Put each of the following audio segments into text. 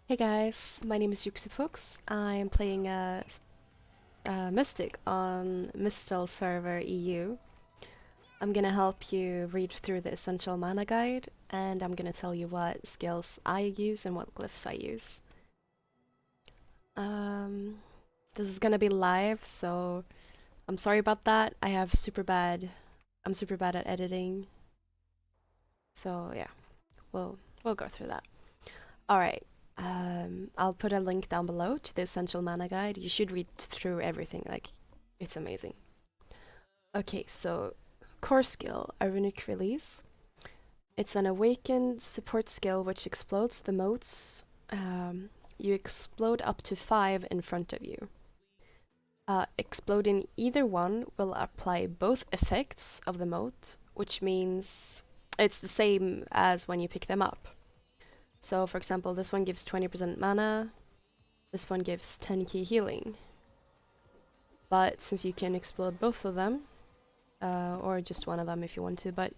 Hey guys, my name is Jooxipox. I am playing a Mystic on Mistal server EU. I'm gonna help you read through the Essential Mana Guide, and I'm gonna tell you what skills I use and what glyphs I use. This is gonna be live, so I'm sorry about that. I'm super bad at editing. So yeah, we'll go through that. Alright. I'll put a link down below to the Essential Mana Guide. You should read through everything, like, it's amazing. Okay, so core skill, a runic release. It's an awakened support skill which explodes the motes. You explode up to 5 in front of you. Exploding either one will apply both effects of the mote, which means it's the same as when you pick them up. So, for example, this one gives 20% mana, this one gives 10k healing. But since you can explode both of them, or just one of them if you want to, but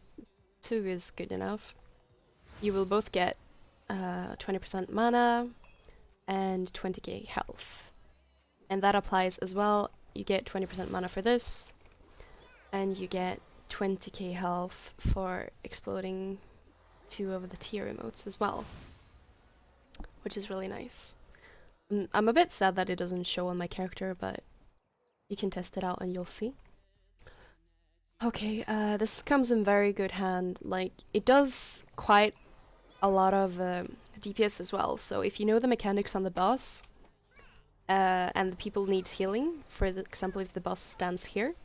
2 is good enough, you will both get 20% mana and 20k health. And that applies as well. You get 20% mana for this, and you get 20k health for exploding 2 of the Tera motes as well, which is really nice. I'm a bit sad that it doesn't show on my character, but you can test it out and you'll see. Okay, this comes in very good hand. Like, it does quite a lot of DPS as well, so if you know the mechanics on the boss, and the people needs healing, for example, if the boss stands here,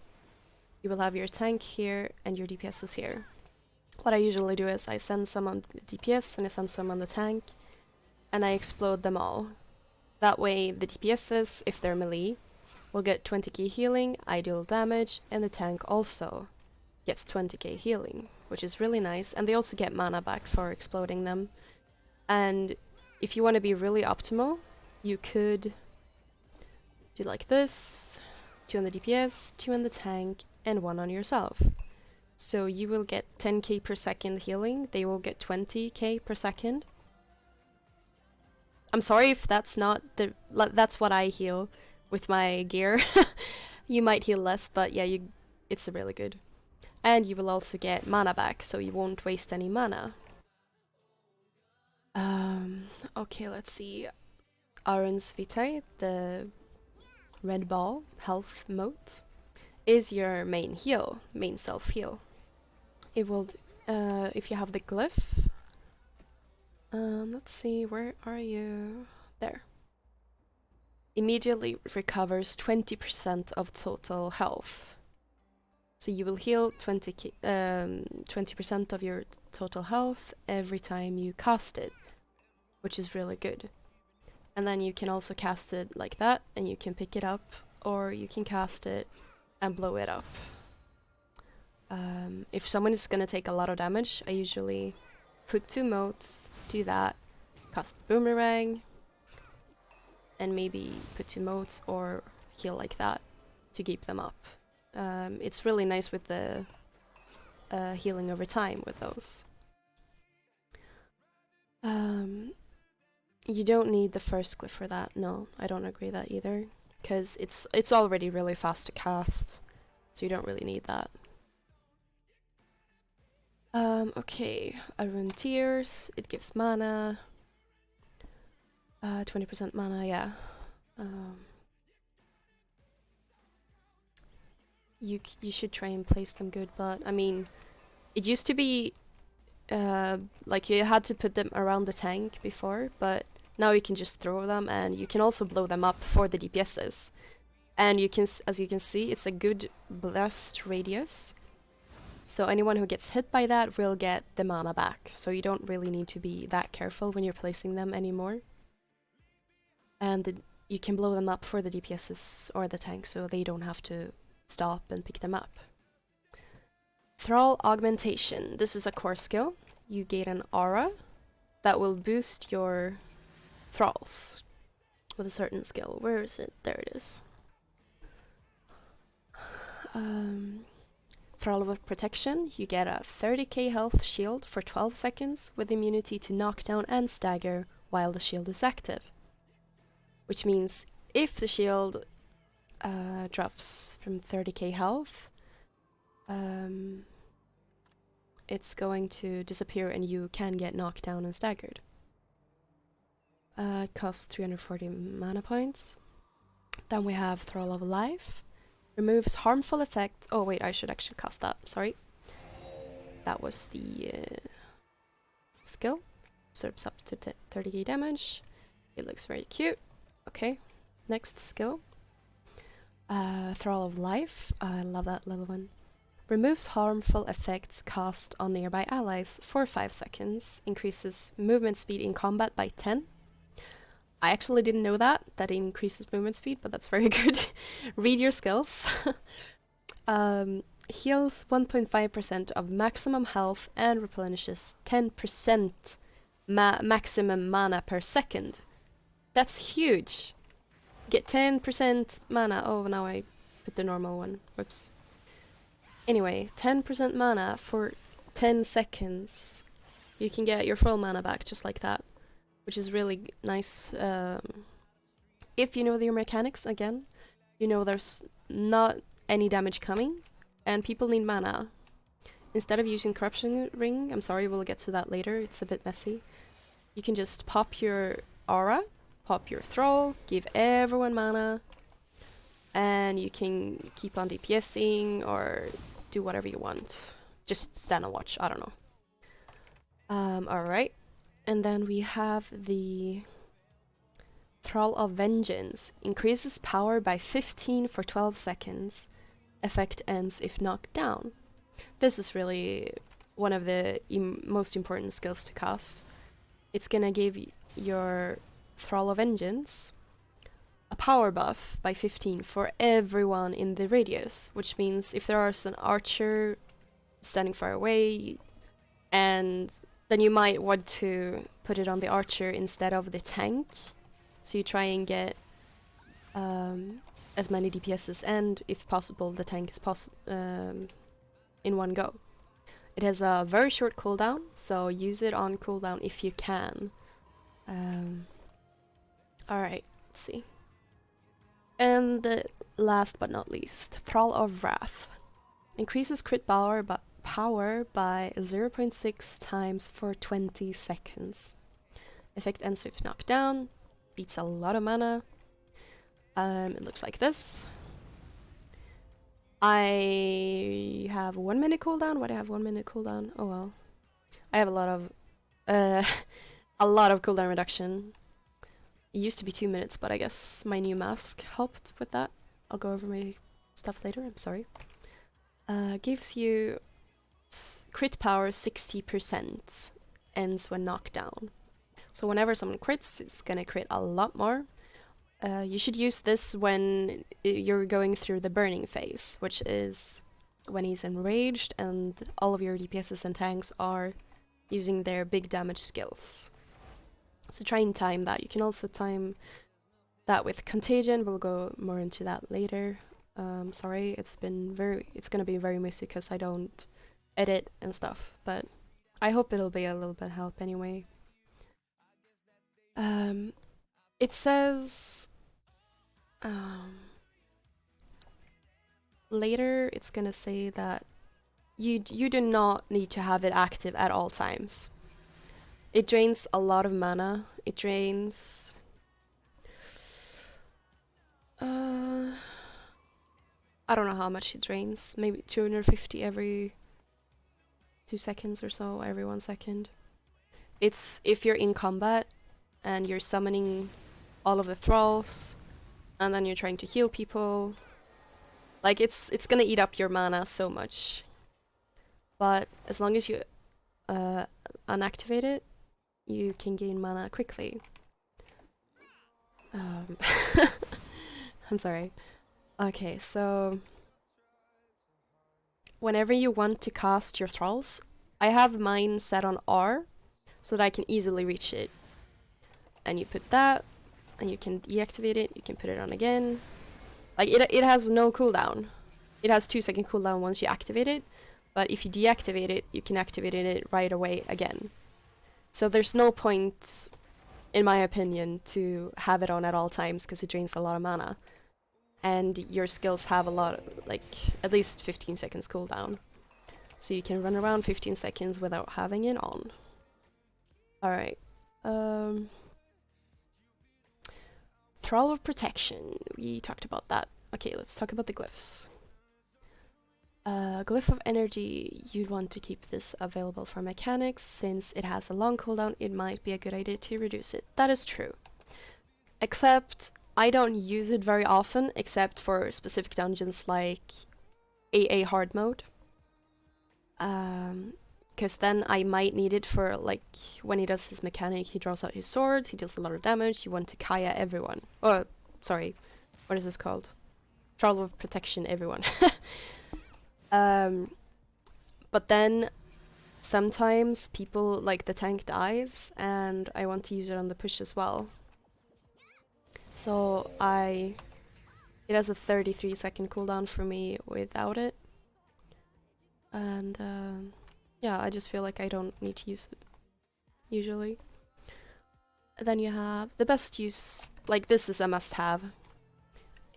you will have your tank here and your DPS is here. What I usually do is I send some on the DPS and I send some on the tank, and I explode them all. That way the DPSs, if they're melee, will get 20k healing, ideal damage, and the tank also gets 20k healing, which is really nice, and they also get mana back for exploding them. And if you want to be really optimal, you could do like this, 2 on the DPS, 2 on the tank, and 1 on yourself. So you will get 10k per second healing, they will get 20k per second. I'm sorry if that's not that's what I heal with my gear. You might heal less, but yeah, it's really good. And you will also get mana back, so you won't waste any mana. Okay, let's see. Arun's Vitae, the red ball health mote, is your main self heal. It will, if you have the glyph, let's see, where are you? There. Immediately recovers 20% of total health. So you will heal 20% of your total health every time you cast it, which is really good. And then you can also cast it like that, and you can pick it up, or you can cast it and blow it up. If someone is gonna take a lot of damage, I usually put 2 motes, do that, cast the boomerang, and maybe put 2 motes or heal like that to keep them up. It's really nice with the healing over time with those. You don't need the first glyph for that. No, I don't agree that either, because it's already really fast to cast, so you don't really need that. Okay, Arun Tears, it gives mana. 20% mana, yeah. You should try and place them good, but I mean, it used to be like you had to put them around the tank before, but now you can just throw them, and you can also blow them up for the DPSs. And you can, as you can see, it's a good blast radius. So anyone who gets hit by that will get the mana back, so you don't really need to be that careful when you're placing them anymore. And you can blow them up for the DPSs or the tank, so they don't have to stop and pick them up. Thrall Augmentation. This is a core skill. You gain an aura that will boost your thralls with a certain skill. Where is it? There it is. Thrall of Protection. You get a 30k health shield for 12 seconds with immunity to knockdown and stagger while the shield is active. Which means if the shield drops from 30k health, it's going to disappear and you can get knocked down and staggered. It costs 340 mana points. Then we have Thrall of Life. Removes harmful effects. Oh wait, I should actually cast that, sorry. That was the skill. Absorbs up to 30k damage. It looks very cute. Okay, next skill. Thrall of Life. I love that level 1. Removes harmful effects cast on nearby allies for 5 seconds. Increases movement speed in combat by 10. I actually didn't know that it increases movement speed, but that's very good. Read your skills. Heals 1.5% of maximum health and replenishes 10% maximum mana per second. That's huge. Get 10% mana. Oh, now I put the normal one. Whoops. Anyway, 10% mana for 10 seconds. You can get your full mana back just like that, which is really nice. If you know your mechanics, again, you know there's not any damage coming, and people need mana. Instead of using Corruption Ring, I'm sorry, we'll get to that later, it's a bit messy. You can just pop your aura, pop your Thrall, give everyone mana, and you can keep on DPSing or do whatever you want. Just stand and watch, I don't know. Alright. And then we have the Thrall of Vengeance. Increases power by 15 for 12 seconds. Effect ends if knocked down. This is really one of the most important skills to cast. It's gonna give your Thrall of Vengeance a power buff by 15 for everyone in the radius, which means if there is an archer standing far away, and then you might want to put it on the archer instead of the tank, so you try and get as many DPSs, and if possible the tank is in one go. It has a very short cooldown, so use it on cooldown if you can. Alright, let's see. And last but not least, Thrall of Wrath. Increases crit power by 0.6 times for 20 seconds. Effect ends if knocked down. Eats a lot of mana. It looks like this. I have 1 minute cooldown. Why do I have 1 minute cooldown? Oh well. I have a lot of cooldown reduction. It used to be 2 minutes, but I guess my new mask helped with that. I'll go over my stuff later, I'm sorry. Gives you crit power 60%, ends when knocked down. So whenever someone crits, it's gonna crit a lot more. You should use this when you're going through the burning phase, which is when he's enraged and all of your DPSs and tanks are using their big damage skills. So try and time that. You can also time that with Contagion. We'll go more into that later. Sorry, it's gonna be very messy because I don't edit and stuff, but I hope it'll be a little bit help anyway. It says later it's gonna say that you do not need to have it active at all times. It drains a lot of mana. It drains I don't know how much it drains. Maybe 250 every 2 seconds or so, every 1 second. It's if you're in combat and you're summoning all of the thralls and then you're trying to heal people. Like it's gonna eat up your mana so much. But as long as you unactivate it, you can gain mana quickly. I'm sorry. Okay, so whenever you want to cast your thralls, I have mine set on R so that I can easily reach it. And you put that, and you can deactivate it, you can put it on again. Like it has no cooldown. It has 2 second cooldown once you activate it, but if you deactivate it, you can activate it right away again. So there's no point in my opinion, to have it on at all times because it drains a lot of mana. And your skills have a lot, like, at least 15 seconds cooldown. So you can run around 15 seconds without having it on. Alright. Thrall of Protection. We talked about that. Okay, let's talk about the glyphs. Glyph of Energy, you'd want to keep this available for mechanics. Since it has a long cooldown, it might be a good idea to reduce it. That is true. Except, I don't use it very often, except for specific dungeons like AA hard mode. Because then I might need it for, like, when he does his mechanic, he draws out his swords, he deals a lot of damage, you want to Kaya everyone. Oh, sorry, what is this called? Thrall of Protection everyone. But then sometimes people, like, the tank dies, and I want to use it on the push as well. So it has a 33-second cooldown for me without it. And yeah, I just feel like I don't need to use it, usually. Then you have the best use, like this is a must-have.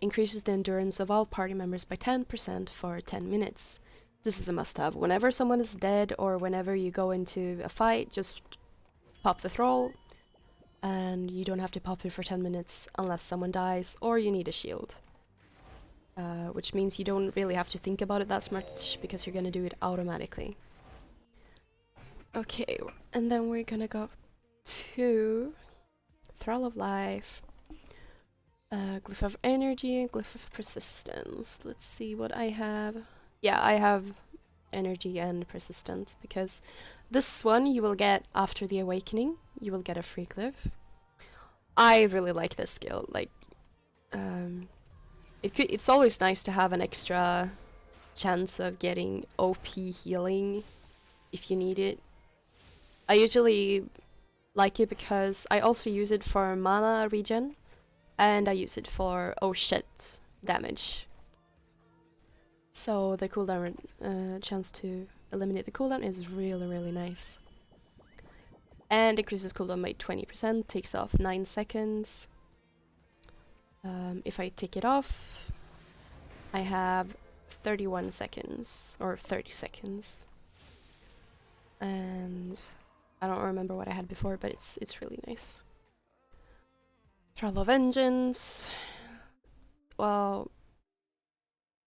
Increases the endurance of all party members by 10% for 10 minutes. This is a must-have. Whenever someone is dead or whenever you go into a fight, just pop the thrall. And you don't have to pop it for 10 minutes unless someone dies or you need a shield. Which means you don't really have to think about it that much because you're gonna do it automatically. Okay, and then we're gonna go to Thrall of Life, Glyph of Energy, and Glyph of Persistence. Let's see what I have. Yeah, I have Energy and Persistence because this one you will get after the Awakening. You will get a free glyph. I really like this skill. Like, it's always nice to have an extra chance of getting OP healing if you need it. I usually like it because I also use it for mana regen, and I use it for oh shit damage. So the cooldown chance to eliminate the cooldown is really, really nice. And increases cooldown by 20%, takes off 9 seconds. If I take it off, I have 31 seconds, or 30 seconds. And I don't remember what I had before, but it's really nice. Thrall of Vengeance. Well,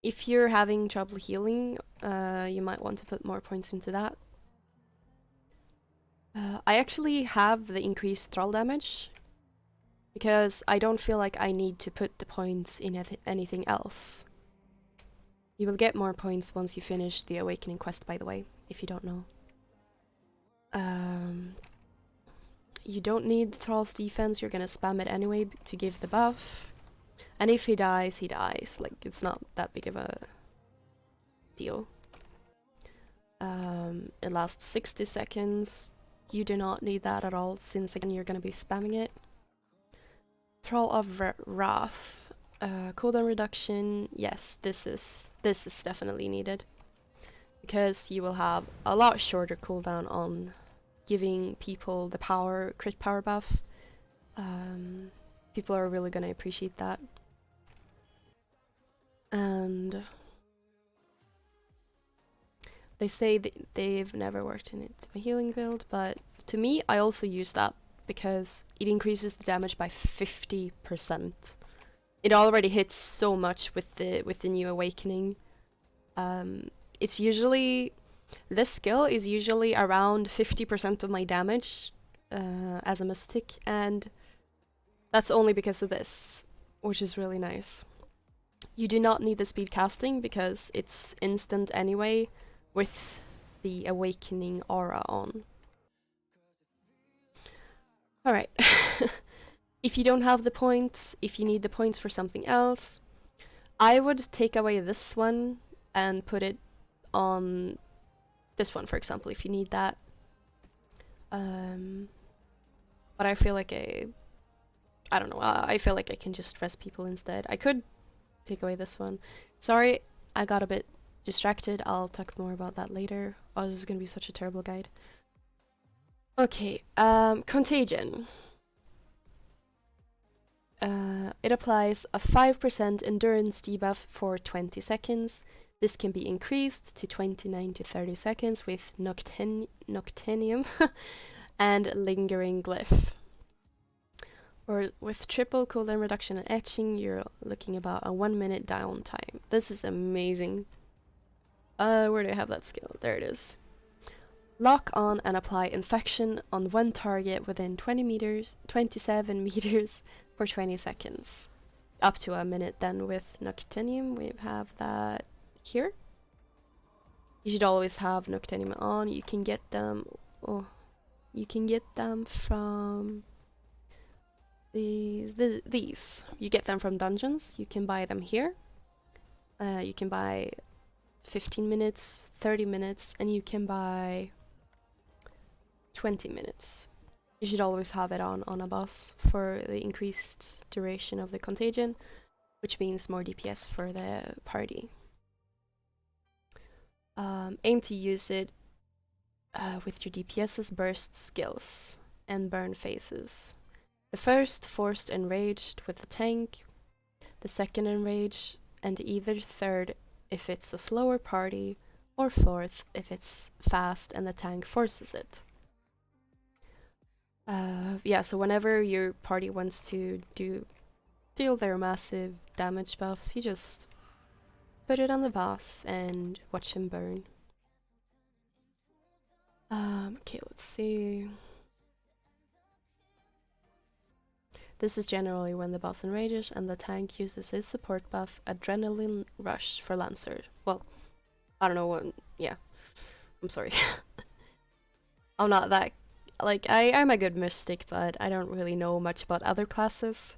if you're having trouble healing, you might want to put more points into that. I actually have the increased thrall damage because I don't feel like I need to put the points in anything else. You will get more points once you finish the Awakening quest, by the way, if you don't know. You don't need Thrall's defense, you're gonna spam it anyway to give the buff. And if he dies, he dies. Like, it's not that big of a deal. It lasts 60 seconds. You do not need that at all, since again you're gonna be spamming it. Thrall of Wrath. Cooldown reduction. Yes, this is definitely needed. Because you will have a lot shorter cooldown on giving people the crit power buff. People are really gonna appreciate that. And they say that they've never worked in it a healing build, but to me, I also use that because it increases the damage by 50%. It already hits so much with the new Awakening. It's usually, this skill is usually around 50% of my damage as a mystic, and that's only because of this, which is really nice. You do not need the speed casting because it's instant anyway with the Awakening aura on. Alright. If you don't have the points, if you need the points for something else, I would take away this one and put it on this one, for example, if you need that. But I feel like I don't know, I feel like I can just rest people instead. I could take away this one. Sorry, I got a bit distracted. I'll talk more about that later. Oh, this is gonna be such a terrible guide. Okay, Contagion. It applies a 5% endurance debuff for 20 seconds. This can be increased to 29 to 30 seconds with Noctenium and Lingering Glyph. Or with triple cooldown reduction and etching, you're looking about a 1 minute downtime. This is amazing. Where do I have that skill? There it is. Lock on and apply infection on one target within 27 meters for 20 seconds. Up to a minute then with Noctenium. We have that here. You should always have Noctenium on. You can get them from these. You get them from dungeons. You can buy them here. You can buy 15 minutes, 30 minutes, and you can buy 20 minutes. You should always have it on a boss for the increased duration of the contagion, which means more DPS for the party. Aim to use it with your DPS's burst skills and burn phases. The first, forced enraged with the tank, the second enraged, and either third if it's a slower party, or fourth if it's fast and the tank forces it. Yeah, so whenever your party wants to deal their massive damage buffs, you just put it on the boss and watch him burn. Okay, let's see. This is generally when the boss enrages and the tank uses his support buff, Adrenaline Rush for Lancer. Well, I don't know what, yeah. I'm sorry. I'm not that, like, I'm a good mystic, but I don't really know much about other classes.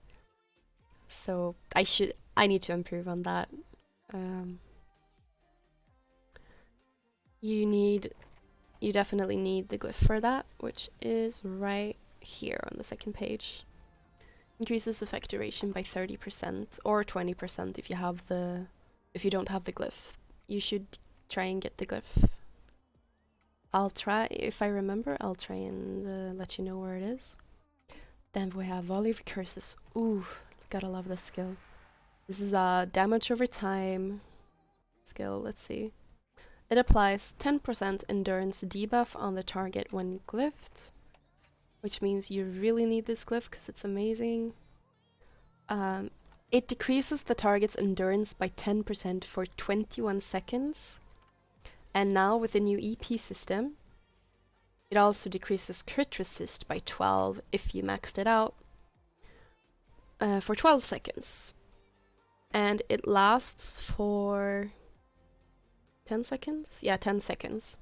So, I need to improve on that. You definitely need the glyph for that, which is right here on the second page. Increases effect duration by 30% or 20% if you don't have the glyph. You should try and get the glyph. I'll try, if I remember, I'll try and let you know where it is. Then we have Volley of Curses. Ooh, gotta love this skill. This is a damage over time skill, let's see. It applies 10% endurance debuff on the target when glyphed, which means you really need this glyph because it's amazing. It decreases the target's endurance by 10% for 21 seconds. And now with the new EP system, it also decreases crit resist by 12 if you maxed it out for 12 seconds. And it lasts for 10 seconds? Yeah, 10 seconds.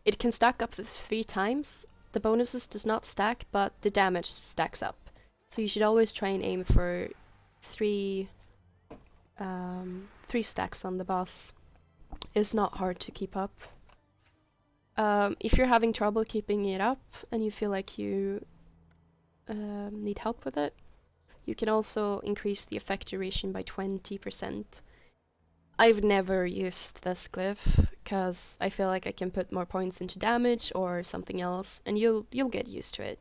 It can stack up to 3 times. The bonuses does not stack, but the damage stacks up. So you should always try and aim for 3 stacks on the boss. It's not hard to keep up. If you're having trouble keeping it up and you feel like you need help with it, you can also increase the effect duration by 20%. I've never used this glyph because I feel like I can put more points into damage or something else, and you'll get used to it.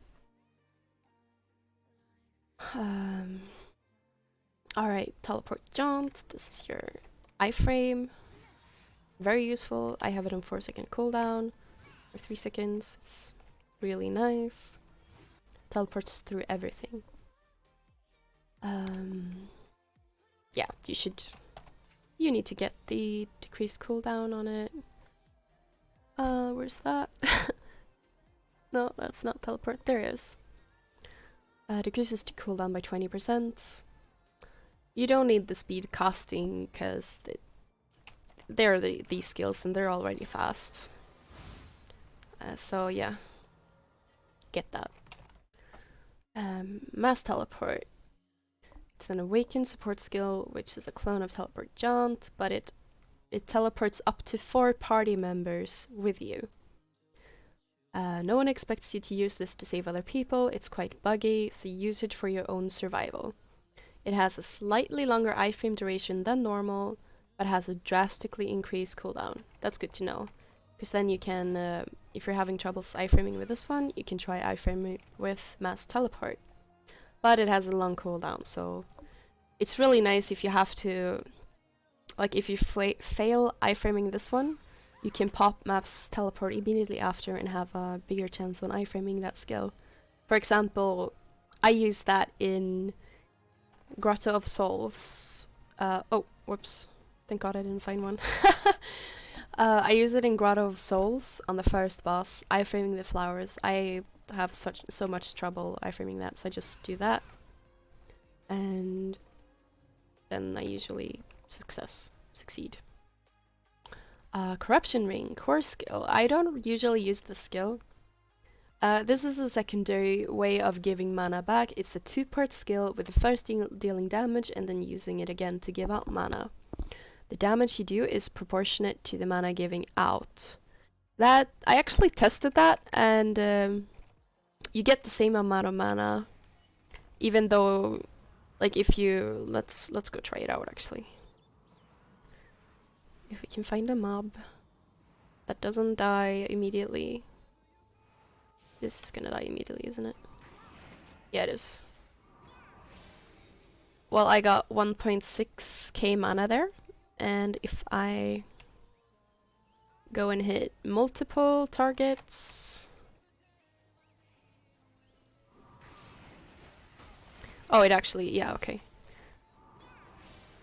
Alright, Teleport Jaunt. This is your iframe. Very useful. I have it on 4-second cooldown for 3 seconds. It's really nice. Teleports through everything. Yeah, you need to get the decreased cooldown on it. Where's that? No, that's not teleport. There it is. Decreases the cooldown by 20%. You don't need the speed casting because they're these skills and they're already fast. So yeah, get that. Mass Teleport. It's an awakened support skill, which is a clone of Teleport Jaunt, but it teleports up to 4 party members with you. No one expects you to use this to save other people. It's quite buggy, so use it for your own survival. It has a slightly longer iframe duration than normal, but has a drastically increased cooldown. That's good to know, because then you can, if you're having troubles iframing with this one, you can try iframing with Mass Teleport. But it has a long cooldown, so it's really nice if you have to, like if you fail iframing this one, you can pop maps teleport immediately after and have a bigger chance on iframing that skill. For example, I use that in Grotto of Souls. Oh, whoops. Thank God I didn't find one. I use it in Grotto of Souls on the first boss, iframing the flowers. I have so much trouble iframing that, so I just do that. And then I usually succeed. Corruption Ring, core skill. I don't usually use this skill. This is a secondary way of giving mana back. It's a 2-part skill with the first dealing damage and then using it again to give out mana. The damage you do is proportionate to the mana giving out. That I actually tested that, and you get the same amount of mana, even though, like, if you let's go try it out actually. If we can find a mob that doesn't die immediately. This is gonna die immediately, isn't it? Yeah, it is. Well, I got 1.6k mana there, and if I go and hit multiple targets... Oh, it actually, yeah, okay.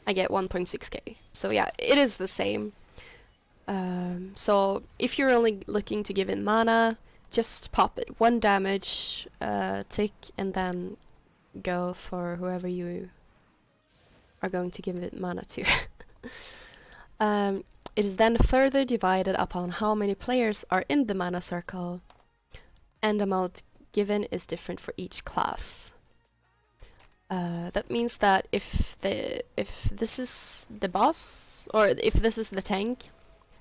I get 1.6k. So yeah, it is the same. So if you're only looking to give in mana, just pop it 1 damage tick and then go for whoever you are going to give it mana to. It is then further divided upon how many players are in the mana circle, and the amount given is different for each class. That means that if this is the boss, or if this is the tank,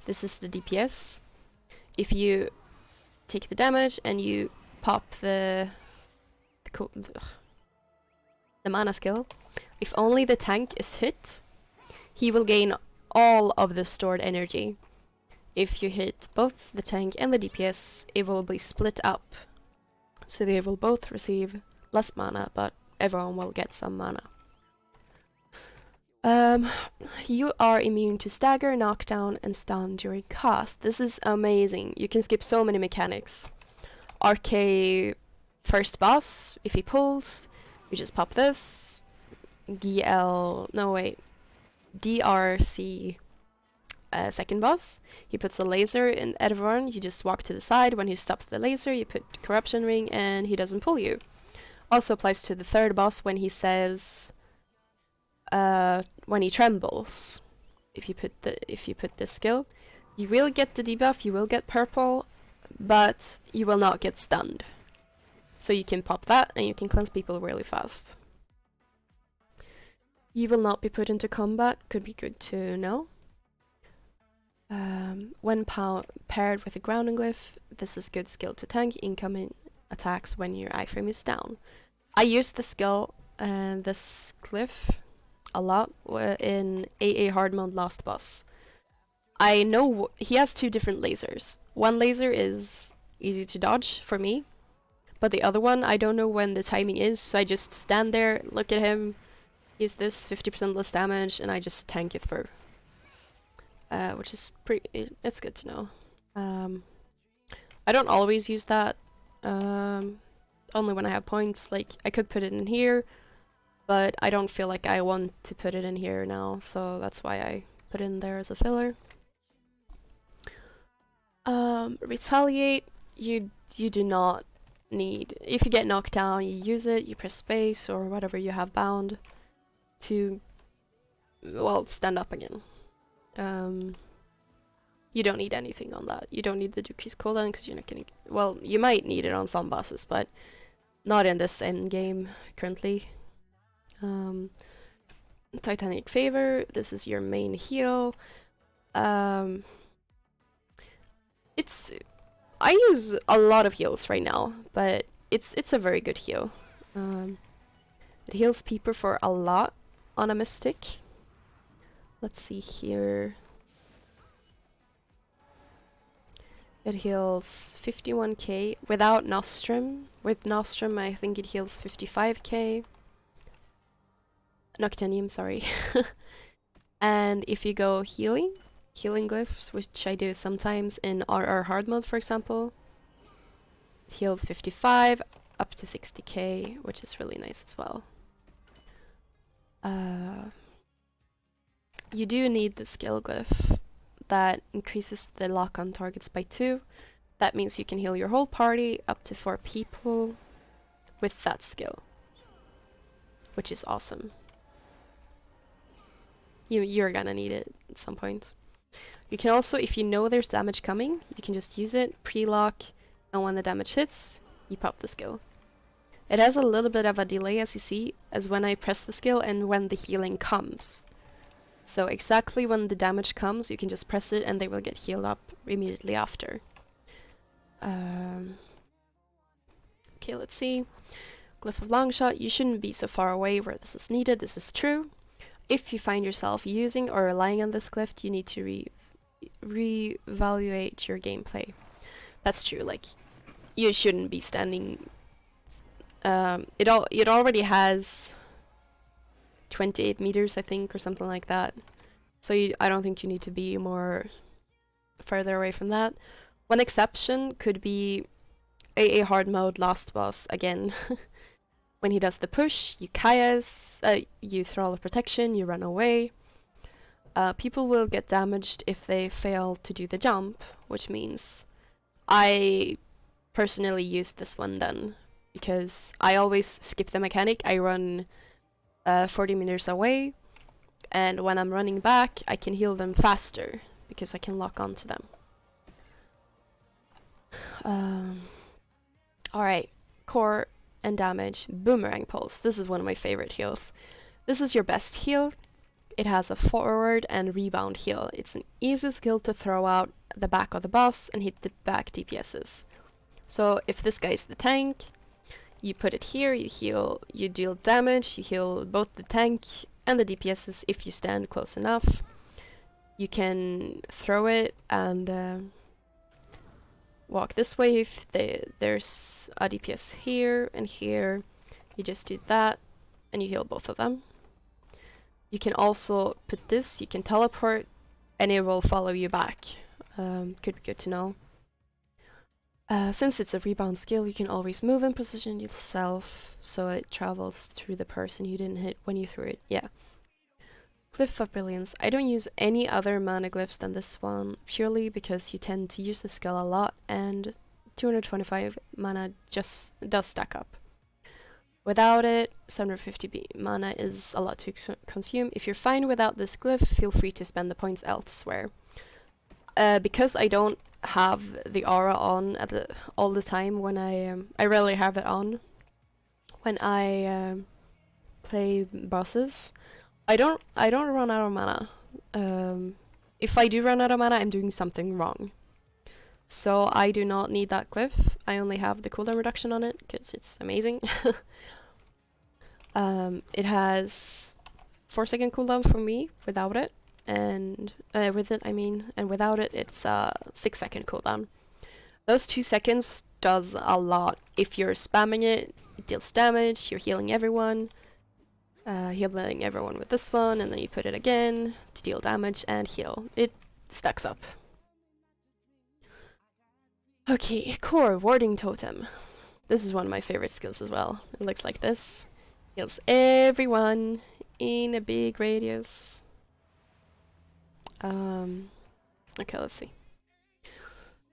this is the DPS. If you take the damage and you pop the mana skill, if only the tank is hit, he will gain all of the stored energy. If you hit both the tank and the DPS, it will be split up, so they will both receive less mana, but everyone will get some mana. You are immune to stagger, knockdown, and stun during cast. This is amazing. You can skip so many mechanics. RK first boss, if he pulls, you just pop this. DRC second boss. He puts a laser in everyone, you just walk to the side. When he stops the laser, you put Corruption Ring and he doesn't pull you. Also applies to the third boss when he says, when he trembles. If you put this skill, you will get the debuff, you will get purple, but you will not get stunned. So you can pop that and you can cleanse people really fast. You will not be put into combat, could be good to know. When paired with a grounding glyph, this is good skill to tank incoming attacks when your iframe is down. I used the skill and this glyph a lot in AA hard mode last boss. I know he has 2 different lasers. One laser is easy to dodge for me, but the other one I don't know when the timing is, so I just stand there, look at him, use this 50% less damage, and I just tank it through. Which is it's good to know. I don't always use that, only when I have points. Like, I could put it in here, but I don't feel like I want to put it in here now, so that's why I put it in there as a filler. Retaliate, you do not need. If you get knocked down, you use it, you press space or whatever you have bound to, well, stand up again. You don't need anything on that. You don't need the Jooxipox cooldown because you're not getting. Well, you might need it on some bosses, but not in this end game currently. Titanic Favor. This is your main heal. I use a lot of heals right now, but it's a very good heal. It heals people for a lot on a Mystic. Let's see here. It heals 51k without Nostrum. With Nostrum, I think it heals 55k. Noctinium, sorry. And if you go healing glyphs, which I do sometimes in RR hard mode, for example, it heals 55 up to 60k, which is really nice as well. You do need the skill glyph that increases the lock on targets by 2. That means you can heal your whole party up to 4 people with that skill, which is awesome. You're gonna need it at some point. You can also, if you know there's damage coming, you can just use it, pre-lock, and when the damage hits, you pop the skill. It has a little bit of a delay, as you see, as when I press the skill and when the healing comes. So exactly when the damage comes, you can just press it and they will get healed up immediately after. Okay, let's see. Glyph of Longshot, you shouldn't be so far away where this is needed, this is true. If you find yourself using or relying on this glyph, you need to re-evaluate your gameplay. That's true, like, you shouldn't be standing... it already has 28 meters, I think, or something like that. So I don't think you need to be more further away from that. One exception could be AA hard mode last boss again. When he does the push, you Kaias, you throw all the protection, you run away. People will get damaged if they fail to do the jump, which means I personally use this one then, because I always skip the mechanic. I run 40 meters away, and when I'm running back, I can heal them faster because I can lock onto them. Alright, core and damage, boomerang pulse. This is one of my favorite heals. This is your best heal. It has a forward and rebound heal. It's an easy skill to throw out the back of the boss and hit the back DPSs. So if this guy's the tank, you put it here, you heal, you deal damage, you heal both the tank and the DPSs if you stand close enough. You can throw it and walk this way if there's a DPS here and here. You just do that and you heal both of them. You can also put this, you can teleport and it will follow you back. Could be good to know. Since it's a rebound skill, you can always move and position yourself so it travels through the person you didn't hit when you threw it. Yeah. Glyph of Brilliance. I don't use any other mana glyphs than this one, purely because you tend to use the skill a lot and 225 mana just does stack up. Without it, 750 mana is a lot to consume. If you're fine without this glyph, feel free to spend the points elsewhere. Because I don't have the aura on all the time when I rarely have it on when I play bosses. I don't run out of mana. If I do run out of mana, I'm doing something wrong. So I do not need that glyph. I only have the cooldown reduction on it because it's amazing. It has 4-second cooldown for me without it, and with it I mean, and without it it's a 6-second cooldown. Those 2 seconds does a lot. If you're spamming it, it deals damage. You're healing everyone. Healing everyone with this one, and then you put it again to deal damage and heal. It stacks up. Okay, core warding totem. This is one of my favorite skills as well. It looks like this. Heals everyone in a big radius. Okay, let's see.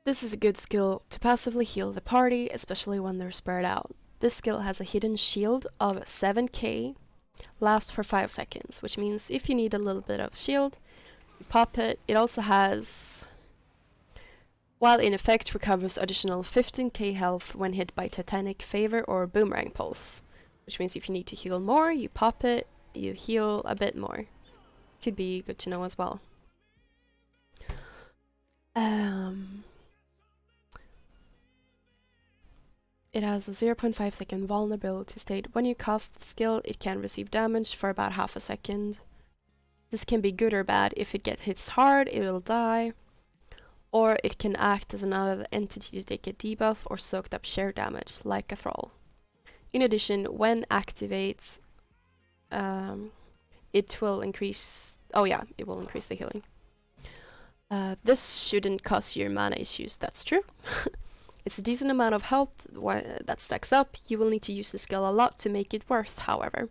This is a good skill to passively heal the party, especially when they're spread out. This skill has a hidden shield of 7k. Lasts for 5 seconds, which means if you need a little bit of shield, you pop it. It also has, while in effect, recovers additional 15k health when hit by Titanic Favor or Boomerang Pulse, which means if you need to heal more, you pop it, you heal a bit more. Could be good to know as well. It has a 0.5 second vulnerability state. When you cast the skill, it can receive damage for about half a second. This can be good or bad. If it gets hit hard, it will die. Or it can act as another entity to take a debuff or soaked up sheer damage, like a thrall. In addition, when activates, it will increase... Oh yeah, it will increase the healing. This shouldn't cause you mana issues, that's true. It's a decent amount of health that stacks up. You will need to use the skill a lot to make it worth, however.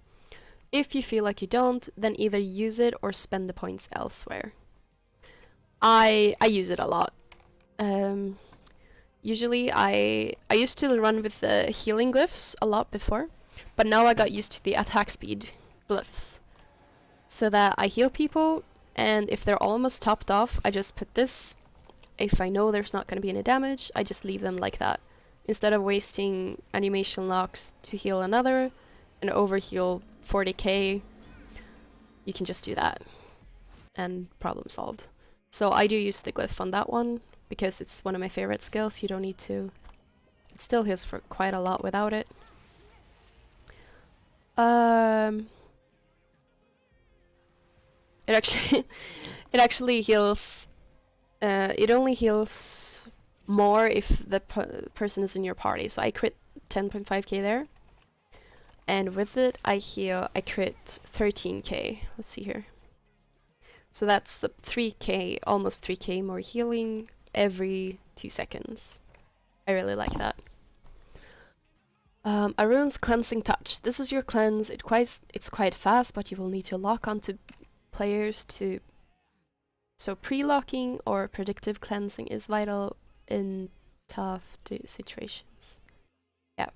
If you feel like you don't, then either use it or spend the points elsewhere. I use it a lot. Usually I used to run with the healing glyphs a lot before, but now I got used to the attack speed glyphs. So that I heal people, and if they're almost topped off, I just put this. If I know there's not going to be any damage, I just leave them like that. Instead of wasting animation locks to heal another and overheal 40k, you can just do that. And problem solved. So I do use the glyph on that one, because it's one of my favorite skills. You don't need to... It still heals for quite a lot without it. It actually heals... it only heals more if the person is in your party. So I crit 10.5k there. And with it, I crit 13k. Let's see here. So that's 3k, almost 3k more healing every 2 seconds. I really like that. Arun's Cleansing Touch. This is your cleanse. It's quite fast, but you will need to lock onto players to... So pre-locking or predictive cleansing is vital in tough situations. Yeah.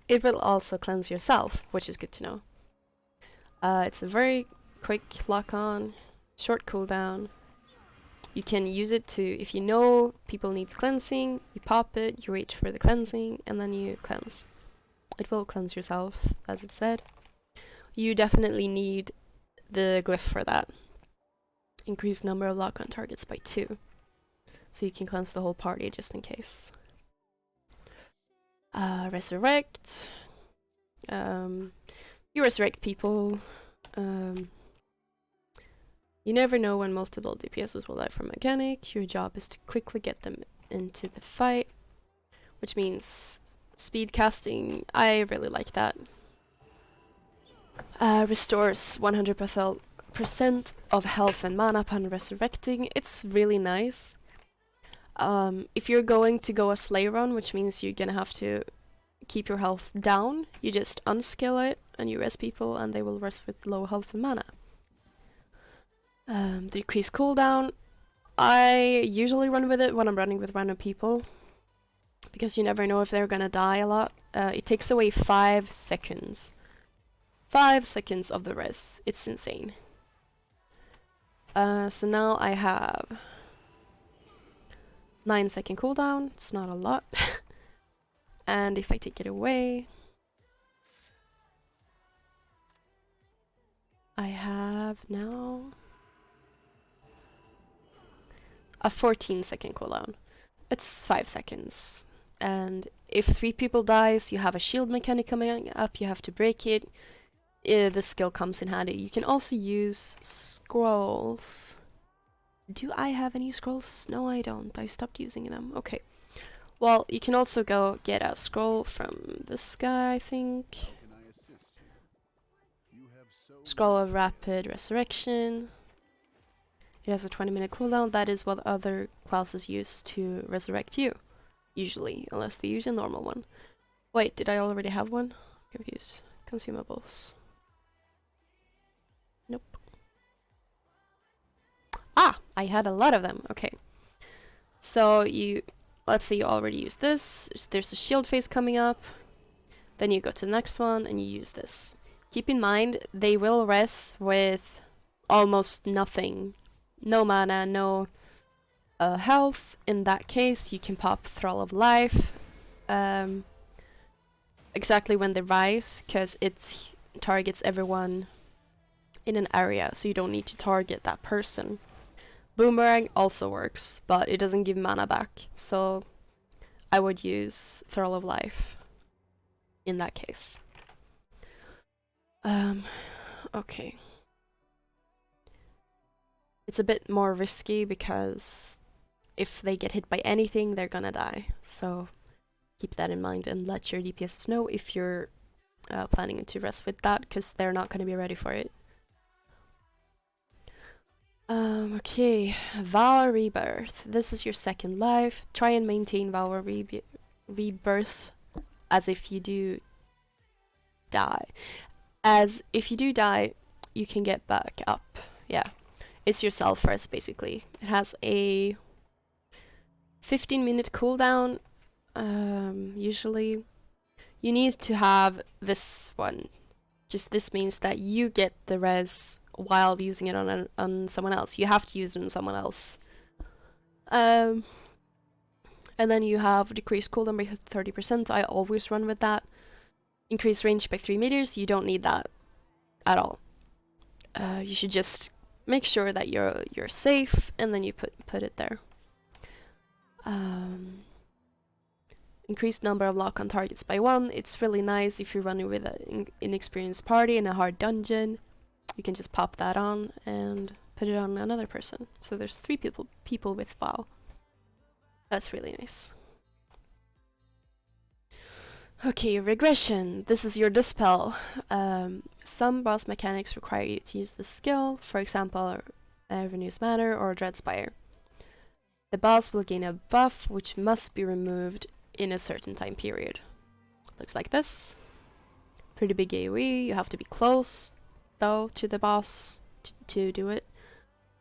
It will also cleanse yourself, which is good to know. It's a very quick lock-on, short cooldown. You can use it to, if you know people needs cleansing, you pop it, you wait for the cleansing, and then you cleanse. It will cleanse yourself, as it said. You definitely need the glyph for that. Increase number of lock-on targets by 2. So you can cleanse the whole party just in case. Resurrect. You resurrect people. You never know when multiple DPSs will die from mechanic. Your job is to quickly get them into the fight. Which means speed casting. I really like that. Restores 100% of health and mana upon resurrecting. It's really nice. If you're going to go a slay run, which means you're gonna have to keep your health down, you just unskill it and you res people and they will rest with low health and mana. Decrease cooldown. I usually run with it when I'm running with random people, because you never know if they're gonna die a lot. It takes away 5 seconds. 5 seconds of the res. It's insane. So now I have 9-second cooldown. It's not a lot. And if I take it away, I have now a 14-second cooldown. It's 5 seconds. And if 3 people dies, you have a shield mechanic coming up, you have to break it. The skill comes in handy. You can also use scrolls. Do I have any scrolls? No, I don't. I stopped using them. Okay. Well, you can also go get a scroll from this guy, I think. Scroll of Rapid Resurrection. It has a 20-minute cooldown. That is what other classes use to resurrect you. Usually, unless they use a normal one. Wait, did I already have one? Confused. Consumables. Nope. Ah! I had a lot of them. Okay. So let's say you already used this. There's a shield phase coming up. Then you go to the next one and you use this. Keep in mind, they will res with almost nothing. No mana, no health. In that case, you can pop Thrall of Life. Exactly when they rise, because it targets everyone in an area, so you don't need to target that person. Boomerang also works, but it doesn't give mana back, so I would use Thrall of Life in that case. Okay. It's a bit more risky because if they get hit by anything, they're gonna die. So keep that in mind and let your DPSs know if you're planning to rest with that, because they're not gonna be ready for it. Okay, vow rebirth. This is your second life. Try and maintain vow rebirth as if you do die. As if you do die, you can get back up. Yeah, it's yourself first, basically. It has a 15-minute cooldown. Usually, you need to have this one. Just this means that you get the res while using it on someone else. You have to use it on someone else. And then you have decreased cooldown by 30%. I always run with that. Increase range by 3 meters. You don't need that at all. You should just make sure that you're safe, and then you put it there. Increased number of lock-on targets by 1. It's really nice if you're running with an inexperienced party in a hard dungeon. You can just pop that on and put it on another person. So there's 3 people with WoW. That's really nice. Okay, regression. This is your dispel. Some boss mechanics require you to use this skill, for example, Renew's Manor or Dreadspire. The boss will gain a buff which must be removed in a certain time period. Looks like this. Pretty big AoE. You have to be close, though, to the boss to do it.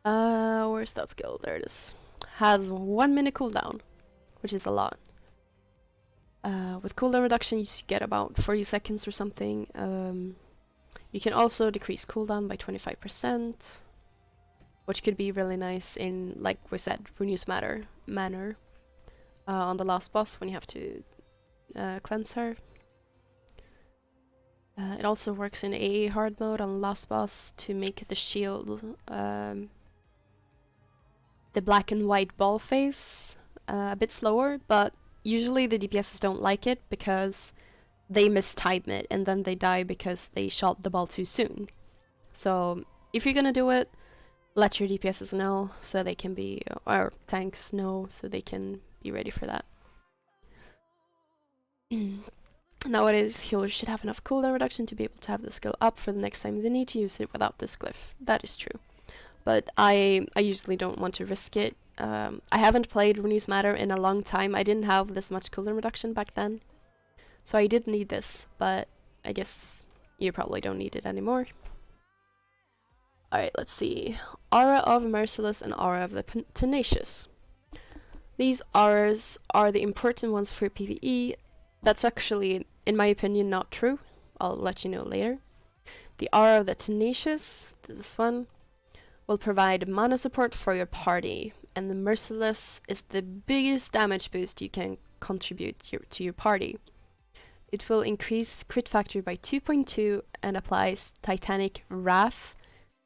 Where's that skill? There it is. Has 1 minute cooldown, which is a lot. With cooldown reduction, you get about 40 seconds or something. You can also decrease cooldown by 25%, which could be really nice in, like we said, Renew's Manor. On the last boss when you have to cleanse her. It also works in AA hard mode on the last boss to make the shield the black and white ball phase a bit slower, but usually the DPSs don't like it because they mistime it and then they die because they shot the ball too soon. So if you're gonna do it, let your DPSs know so they can be, or tanks know so they can be ready for that. Nowadays, healers should have enough cooldown reduction to be able to have the skill up for the next time they need to use it without this glyph. That is true. But I usually don't want to risk it. I haven't played Renew's Manor in a long time. I didn't have this much cooldown reduction back then. So I did need this, but I guess you probably don't need it anymore. Alright, let's see. Aura of Merciless and Aura of the Tenacious. These auras are the important ones for PvE. That's actually, in my opinion, not true. I'll let you know later. The Aura of the Tenacious, this one, will provide mana support for your party, and the Merciless is the biggest damage boost you can contribute to your party. It will increase crit factor by 2.2 and applies Titanic Wrath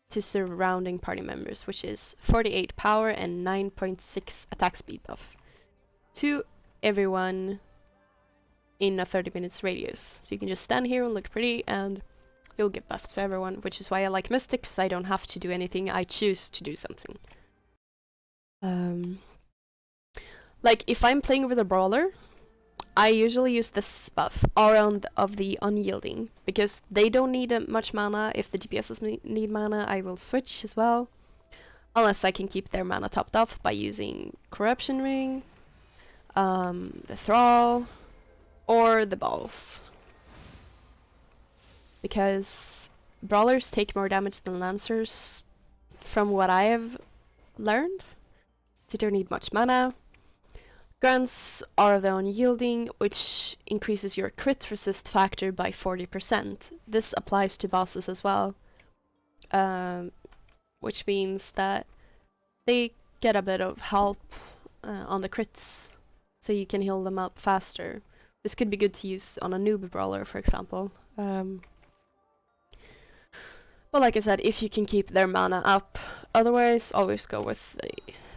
to surrounding party members, which is 48 power and 9.6 attack speed buff to everyone in a 30 minutes radius. So you can just stand here and look pretty and you'll get buffed to everyone, which is why I like Mystic, because I don't have to do anything, I choose to do something. Like if I'm playing with a brawler, I usually use this buff, Aura of the Unyielding, because they don't need much mana. If the DPSs need mana, I will switch as well. Unless I can keep their mana topped off by using Corruption Ring, the Thrall, or the Balls. Because brawlers take more damage than lancers, from what I have learned. They don't need much mana. Grants are the Unyielding, which increases your crit resist factor by 40%. This applies to bosses as well, which means that they get a bit of help on the crits, so you can heal them up faster. This could be good to use on a noob brawler, for example. But like I said, if you can keep their mana up, otherwise always go with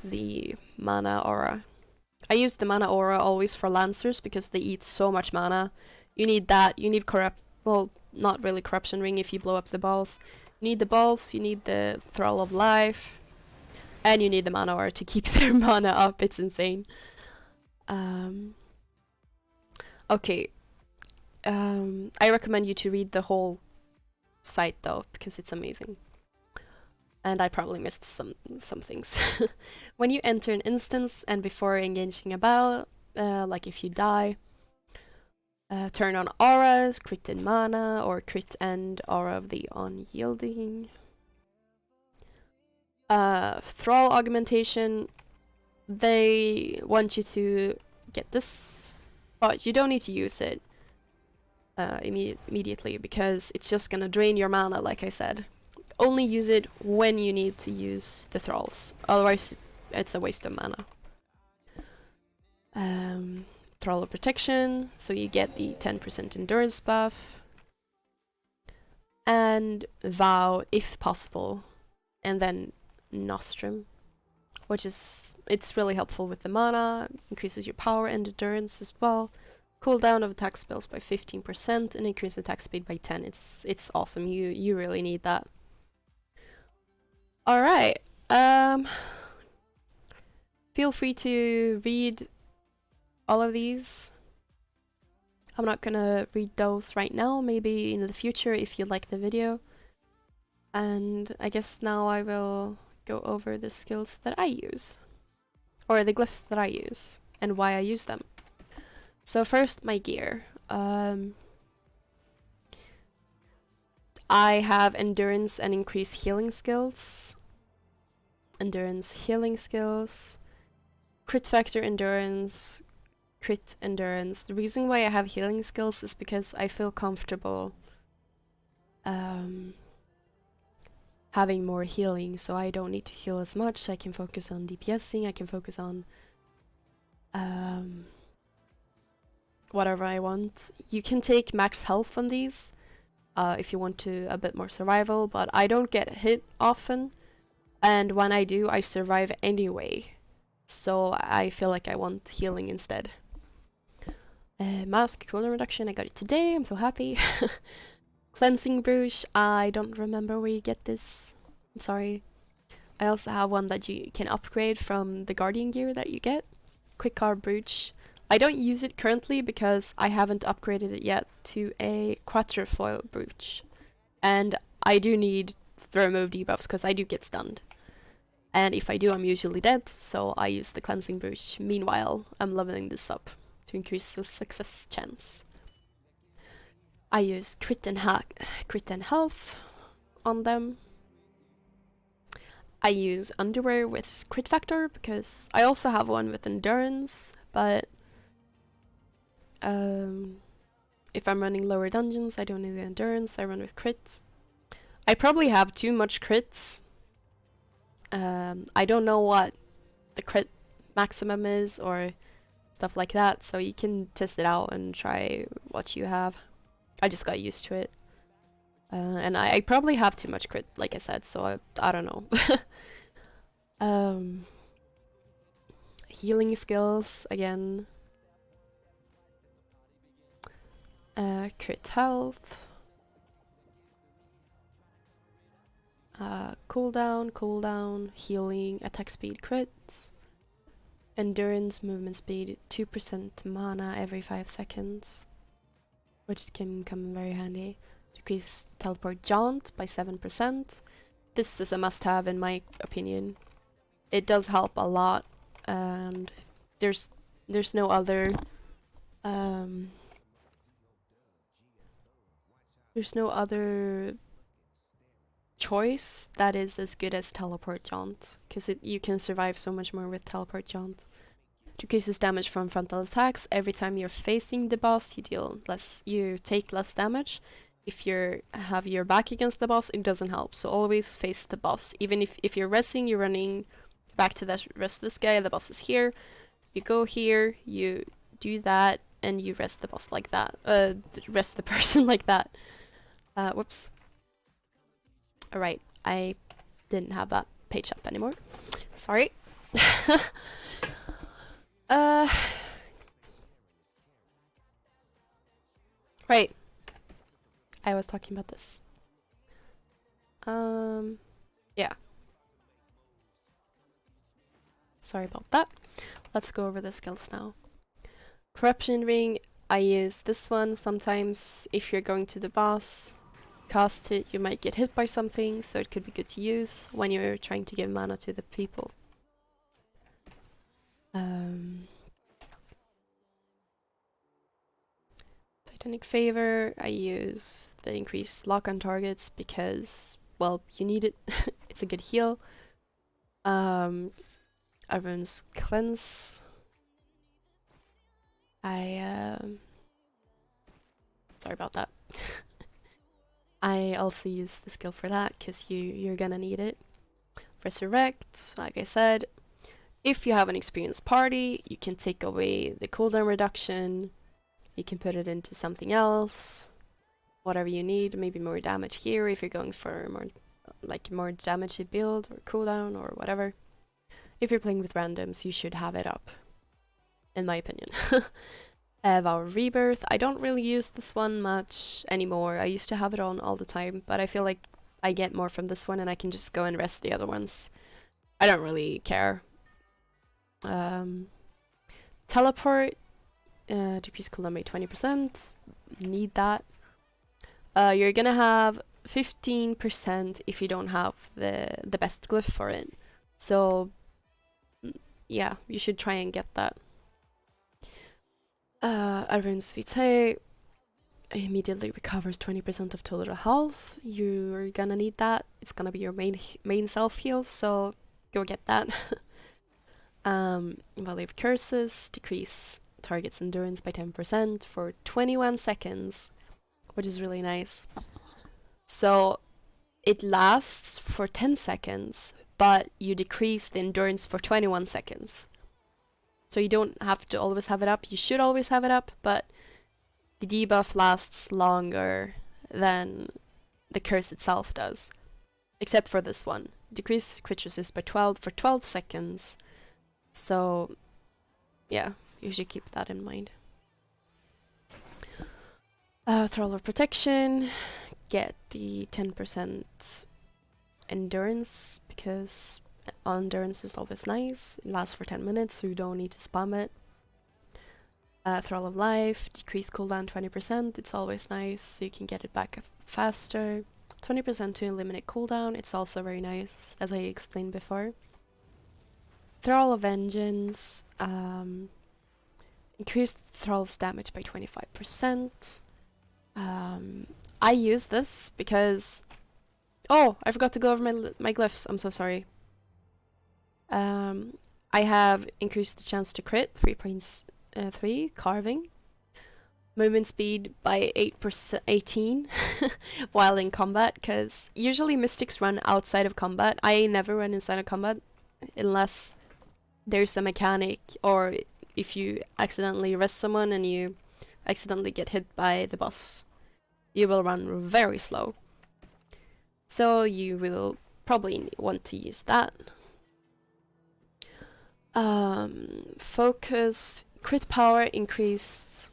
the mana aura. I use the mana aura always for lancers because they eat so much mana. You need that, you need well, not really corruption ring if you blow up the balls. You need the balls, you need the Thrall of Life, and you need the mana aura to keep their mana up. It's insane. Okay. I recommend you to read the whole site though, because it's amazing. And I probably missed some things. When you enter an instance and before engaging a battle, like if you die, turn on auras, crit in mana, or crit and aura of the unyielding. Thrall augmentation, they want you to get this, but you don't need to use it immediately because it's just gonna drain your mana, like I said. Only use it when you need to use the thralls, otherwise it's a waste of mana. Thrall of protection, so you get the 10% endurance buff. And vow if possible, and then nostrum, which is, it's really helpful with the mana, increases your power and endurance as well. Cooldown of attack spells by 15% and increase attack speed by 10. It's awesome. You really need that. All right. Feel free to read all of these. I'm not gonna read those right now, maybe in the future if you like the video. And I guess now I will go over the skills that I use. Or the glyphs that I use, and why I use them. So first, my gear. I have endurance and increased healing skills. Endurance, healing skills. Crit factor endurance. Crit endurance. The reason why I have healing skills is because I feel comfortable having more healing, so I don't need to heal as much. I can focus on DPSing, I can focus on whatever I want. You can take max health on these if you want to a bit more survival, but I don't get hit often, and when I do, I survive anyway, so I feel like I want healing instead. Mask cooldown reduction, I got it today, I'm so happy. Cleansing Brush, I don't remember where you get this, I'm sorry. I also have one that you can upgrade from the Guardian gear that you get. Quick Carb Brooch. I don't use it currently because I haven't upgraded it yet to a Quatrefoil Brooch. And I do need to remove debuffs because I do get stunned. And if I do, I'm usually dead, so I use the Cleansing Brooch. Meanwhile, I'm leveling this up to increase the success chance. I use crit and health on them. I use underwear with crit factor because I also have one with endurance, but if I'm running lower dungeons, I don't need the endurance, I run with crit. I probably have too much crits. I don't know what the crit maximum is or stuff like that, so you can test it out and try what you have. I just got used to it. And I probably have too much crit, like I said, so I don't know. Healing skills, again. Crit health. Cooldown, healing, attack speed, crits. Endurance, movement speed, 2% mana every 5 seconds. Which can come in very handy. Decrease teleport jaunt by 7%. This is a must-have in my opinion. It does help a lot, and there's no other choice that is as good as teleport jaunt, because you can survive so much more with teleport jaunt. Decreases damage from frontal attacks. Every time you're facing the boss, you take less damage. If you have your back against the boss, it doesn't help. So always face the boss. Even if you're resting, you're running back to the rest of this guy, the boss is here. You go here, you do that, and you rest the boss like that. Rest the person like that. Whoops. Alright, I didn't have that page up anymore. Sorry. Right. I was talking about this. Yeah. Sorry about that. Let's go over the skills now. Corruption Ring, I use this one sometimes if you're going to the boss. cast it, you might get hit by something, so it could be good to use when you're trying to give mana to the people. Titanic Favor, I use the increased lock on targets because, well, you need it. It's a good heal. Everyone's Cleanse. Sorry about that. I also use the skill for that because you're gonna need it. Resurrect, like I said. If you have an experienced party, you can take away the cooldown reduction. You can put it into something else. Whatever you need, maybe more damage here if you're going for more damage build or cooldown or whatever. If you're playing with randoms, you should have it up, in my opinion. Vow of Rebirth, I don't really use this one much anymore. I used to have it on all the time, but I feel like I get more from this one and I can just go and rest the other ones. I don't really care. Teleport, decrease cooldown by 20%. Need that. You're gonna have 15% if you don't have the best glyph for it. So yeah, you should try and get that. Arven's Vitae immediately recovers 20% of total health. You're gonna need that. It's gonna be your main self heal, so go get that. Valley of Curses, decrease target's endurance by 10% for 21 seconds, which is really nice. So it lasts for 10 seconds, but you decrease the endurance for 21 seconds. So you don't have to always have it up. You should always have it up, but the debuff lasts longer than the curse itself does. Except for this one. Decrease crit resist by 12 for 12 seconds. So yeah, you should keep that in mind. Thrall of Protection. Get the 10% endurance because endurance is always nice. It lasts for 10 minutes, so you don't need to spam it. Thrall of Life, decrease cooldown 20%. It's always nice, so you can get it back faster. 20% to eliminate cooldown. It's also very nice, as I explained before. Thrall of Vengeance, increased Thrall's damage by 25%. I use this because... Oh, I forgot to go over my glyphs. I'm so sorry. I have increased the chance to crit 3.3 carving. Movement speed by 18 while in combat, because usually mystics run outside of combat. I never run inside of combat unless there's a mechanic, or if you accidentally rest someone and you accidentally get hit by the boss. You will run very slow. So you will probably want to use that. Focus, crit power increased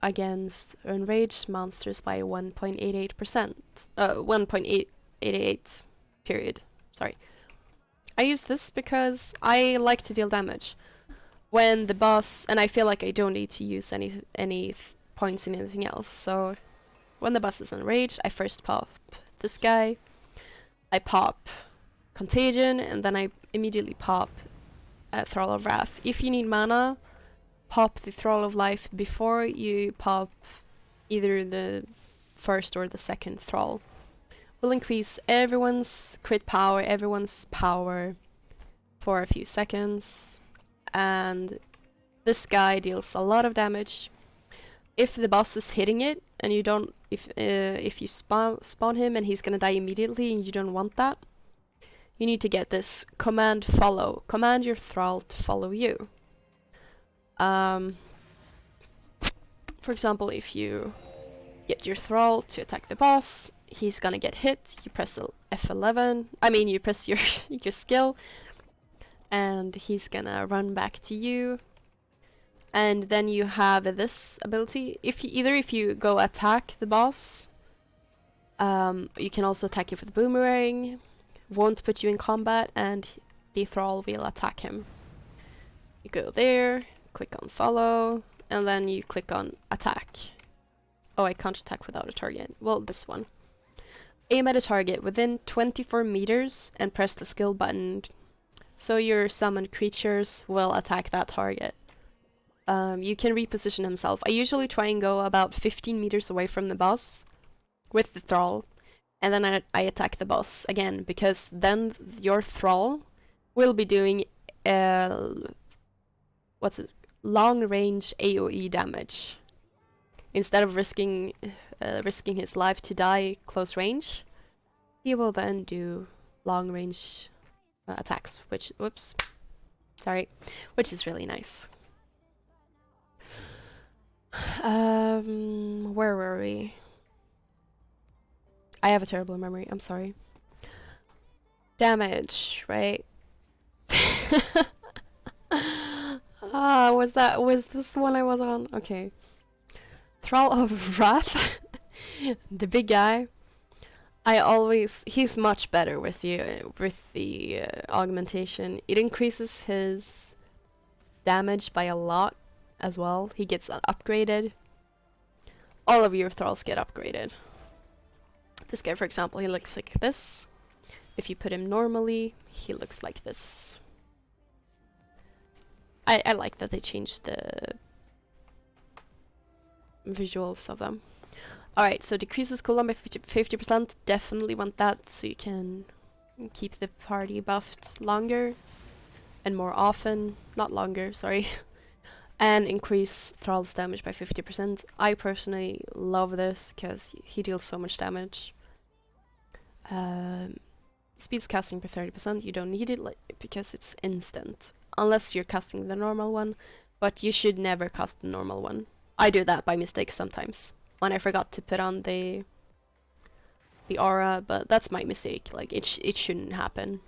against enraged monsters by 1.88%. 1.888 period. Sorry. I use this because I like to deal damage. When the boss, and I feel like I don't need to use any points in anything else, so when the boss is enraged, I first pop this guy, I pop Contagion, and then I immediately pop Thrall of Wrath. If you need mana, pop the Thrall of Life before you pop either the first or the second Thrall. Will increase everyone's crit power, everyone's power for a few seconds, and this guy deals a lot of damage. If the boss is hitting it and you don't, if you spawn him and he's gonna die immediately and you don't want that, you need to get this command follow. Command your thrall to follow you. For example, if you get your thrall to attack the boss, he's gonna get hit. You press F11. I mean, you press your your skill, and he's gonna run back to you. And then you have this ability. If you go attack the boss, you can also attack him with a boomerang. Won't put you in combat, and the thrall will attack him. You go there, click on follow, and then you click on attack. Oh, I can't attack without a target. Well, this one. Aim at a target within 24 meters and press the skill button so your summoned creatures will attack that target. You can reposition himself. I usually try and go about 15 meters away from the boss with the thrall, and then I attack the boss again, because then your thrall will be doing long range AoE damage. Instead of risking his life to die close range, he will then do long range attacks, which is really nice. Where were we? I have a terrible memory, I'm sorry. Damage, right? Was this the one I was on? Okay. Thrall of Wrath, the big guy. He's much better with the augmentation. It increases his damage by a lot as well. He gets upgraded. All of your thralls get upgraded. This guy, for example, he looks like this. If you put him normally, he looks like this. I like that they changed the visuals of them. Alright, so decreases cooldown by 50%. Definitely want that so you can keep the party buffed longer and more often. Not longer, sorry. And increase Thrall's damage by 50%. I personally love this because he deals so much damage. Speeds casting by 30%. You don't need it because it's instant. Unless you're casting the normal one. But you should never cast the normal one. I do that by mistake sometimes. When I forgot to put on the aura, but that's my mistake. Like, it shouldn't happen.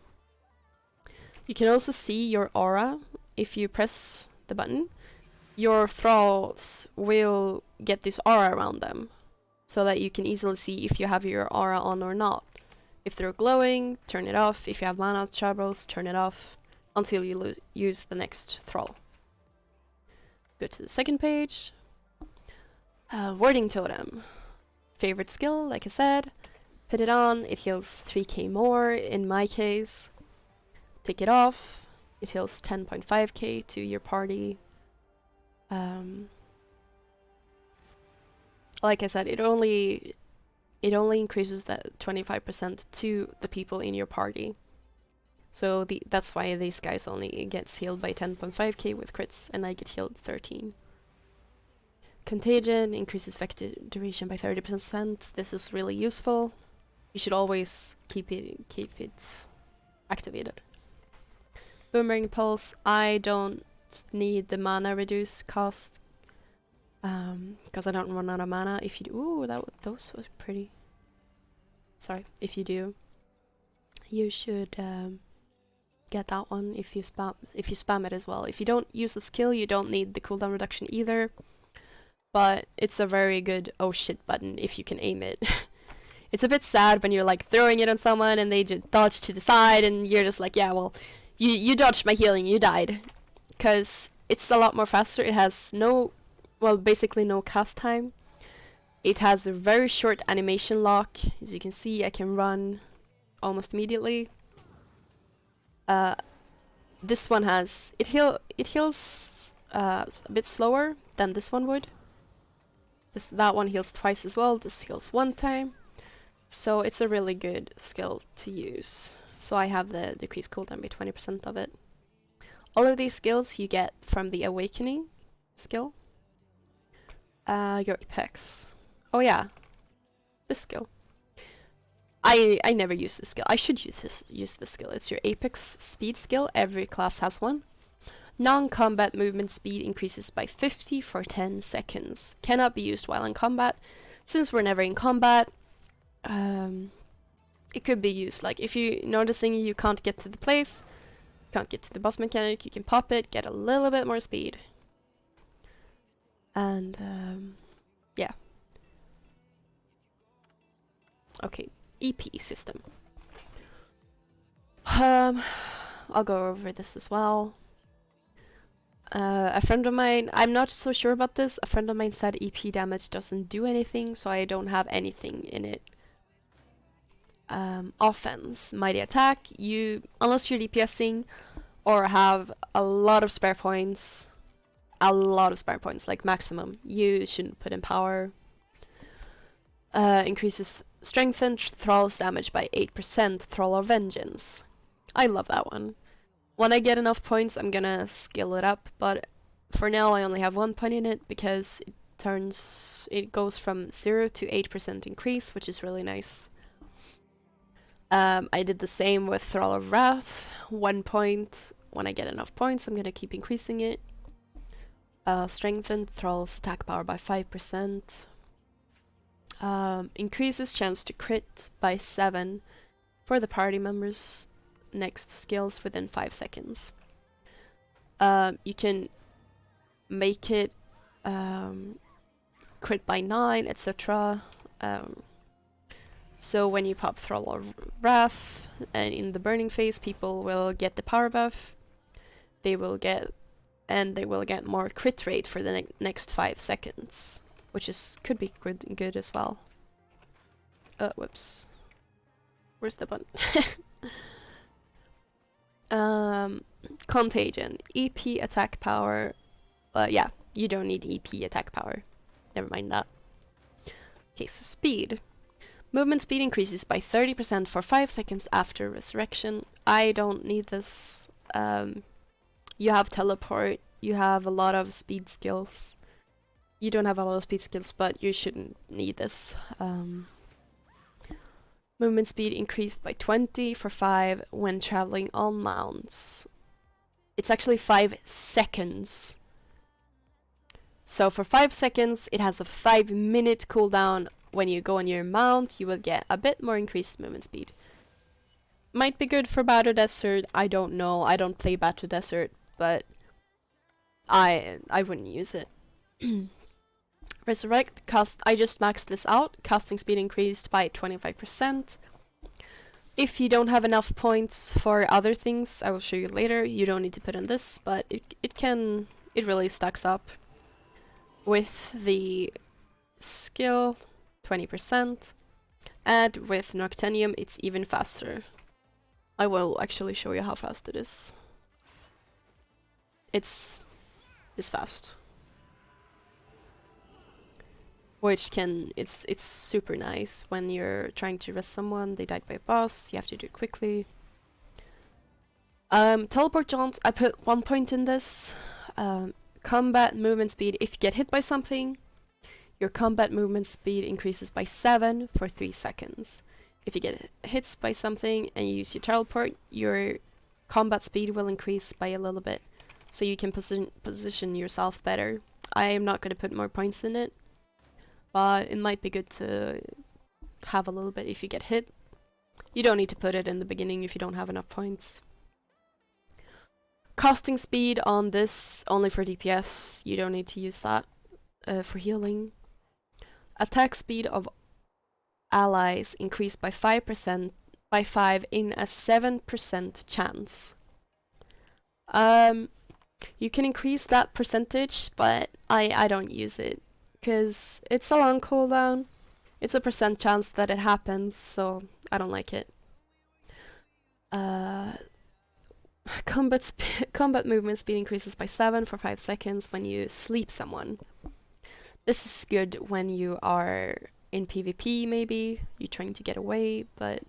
You can also see your aura if you press the button. Your thralls will get this aura around them, so that you can easily see if you have your aura on or not. If they're glowing, turn it off. If you have mana troubles, turn it off until you use the next thrall. Go to the second page. Warding Totem. Favorite skill, like I said. Put it on, it heals 3k more in my case. Take it off, it heals 10.5k to your party. Like I said, it only increases that 25% to the people in your party. So that's why these guys only gets healed by 10.5k with crits, and I get healed 13. Contagion increases effective duration by 30%. This is really useful. You should always keep it activated. Boomerang Pulse. I don't need the mana reduce cost because I don't run out of mana. If you do, ooh, those was pretty. Sorry, if you do, you should get that one if you spam it as well. If you don't use the skill, you don't need the cooldown reduction either. But it's a very good oh shit button if you can aim it. It's a bit sad when you're like throwing it on someone and they just dodge to the side and you're just like, yeah, well, you dodged my healing, you died. Because it's a lot more faster. It has basically no cast time. It has a very short animation lock. As you can see, I can run almost immediately. This one has, it heals a bit slower than this one would. That one heals twice as well. This heals one time. So it's a really good skill to use. So I have the decreased cooldown by 20% of it. All of these skills you get from the Awakening skill. Jooxipox. Oh yeah, this skill. I never use this skill. I should use this skill. It's your Apex speed skill. Every class has one. Non-combat movement speed increases by 50 for 10 seconds. Cannot be used while in combat. Since we're never in combat, it could be used like if you're noticing you can't get to the place, can't get to the boss mechanic, you can pop it, get a little bit more speed. And yeah. Okay, EP system. I'll go over this as well. A friend of mine, I'm not so sure about this, a friend of mine said EP damage doesn't do anything, so I don't have anything in it. offense, mighty attack, unless you're DPSing or have a lot of spare points, like maximum, you shouldn't put in power. Increases strength and thrall's damage by 8%, Thrall of Vengeance. I love that one. When I get enough points, I'm gonna skill it up, but for now I only have 1 point in it because it goes from 0 to 8% increase, which is really nice. I did the same with Thrall of Wrath, 1 point. When I get enough points, I'm gonna keep increasing it. Strengthen Thrall's attack power by 5%. Increases chance to crit by 7 for the party members' next skills within 5 seconds. You can make it crit by 9, etc. So when you pop Thrall of Wrath and in the burning phase, people will get the power buff. They will get more crit rate for the next 5 seconds, which could be good as well. Whoops. Where's the button? Contagion. EP attack power. Yeah, you don't need EP attack power. Never mind that. Okay, so speed. Movement speed increases by 30% for 5 seconds after resurrection. I don't need this. You have teleport. You have a lot of speed skills. You don't have a lot of speed skills, but you shouldn't need this. Movement speed increased by 20 for 5 when traveling on mounts. It's actually 5 seconds. So for 5 seconds, it has a 5-minute cooldown. When you go on your mount, you will get a bit more increased movement speed. Might be good for Battle Desert, I don't know. I don't play Battle Desert, but I wouldn't use it. Resurrect, I just maxed this out. Casting speed increased by 25%. If you don't have enough points for other things, I will show you later. You don't need to put in this, but it really stacks up. With the skill, 20%, and with Noctenium, it's even faster. I will actually show you how fast it is. It's fast. Which it's super nice when you're trying to rest someone, they died by a boss, you have to do it quickly. Teleport jaunts, I put 1 point in this. Combat movement speed, if you get hit by something, your combat movement speed increases by 7 for 3 seconds. If you get hit by something and you use your teleport, your combat speed will increase by a little bit, so you can position yourself better. I am not going to put more points in it, but it might be good to have a little bit if you get hit. You don't need to put it in the beginning if you don't have enough points. Casting speed on this, only for DPS, you don't need to use that for healing. Attack speed of allies increased by 5% by 5 in a 7% chance. You can increase that percentage, but I don't use it because it's a long cooldown. It's a percent chance that it happens, so I don't like it. Combat movement speed increases by 7 for 5 seconds when you sleep someone. This is good when you are in PvP, maybe you're trying to get away, but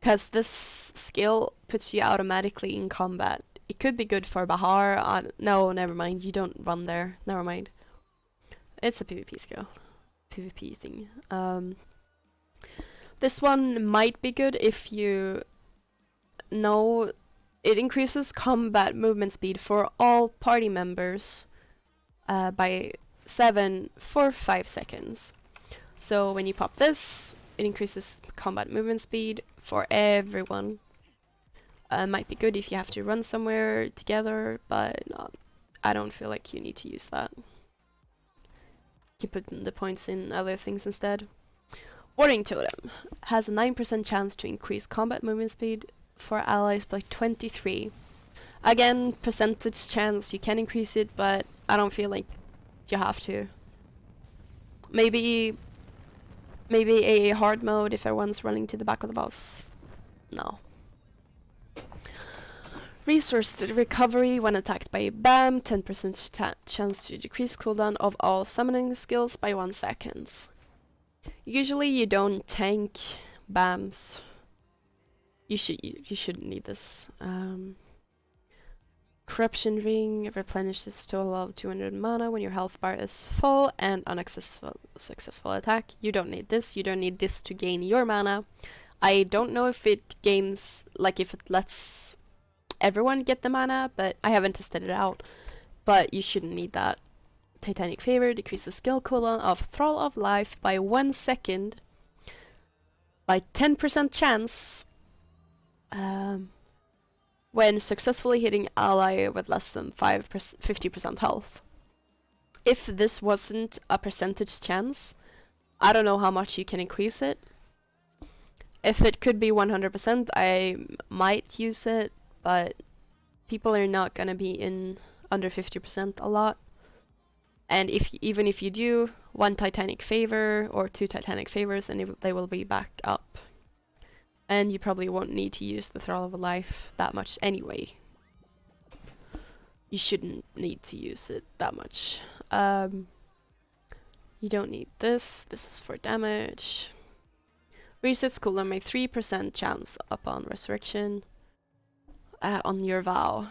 because this skill puts you automatically in combat. It could be good for Bahar. No, never mind, you don't run there. Never mind. It's a PvP skill. PvP thing. This one might be good if you know it increases combat movement speed for all party members by 7 for 5 seconds. So when you pop this, it increases combat movement speed for everyone. Might be good if you have to run somewhere together, but I don't feel like you need to use that. You put the points in other things instead. Warding Totem has a 9% chance to increase combat movement speed for allies by 23. Again, percentage chance, you can increase it, but I don't feel like you have to. Maybe Maybe a hard mode if everyone's running to the back of the boss. No. Resource recovery when attacked by a BAM, 10% chance to decrease cooldown of all summoning skills by 1 second. Usually you don't tank BAMs. You shouldn't need this. Corruption Ring replenishes total of 200 mana when your health bar is full and on a successful attack. You don't need this. You don't need this to gain your mana. I don't know if it gains, like if it lets everyone get the mana, but I haven't tested it out. But you shouldn't need that. Titanic Favor decreases skill cooldown of Thrall of Life by 1 second by 10% chance when successfully hitting ally with less than 50% health. If this wasn't a percentage chance, I don't know how much you can increase it. If it could be 100%, I might use it, but people are not gonna be in under 50% a lot. And even if you do, 1 Titanic Favor or 2 Titanic Favors and they will be back up. And you probably won't need to use the Thrall of Life that much anyway. You shouldn't need to use it that much. You don't need this. This is for damage. Resets cooldown by 3% chance upon resurrection on your vow.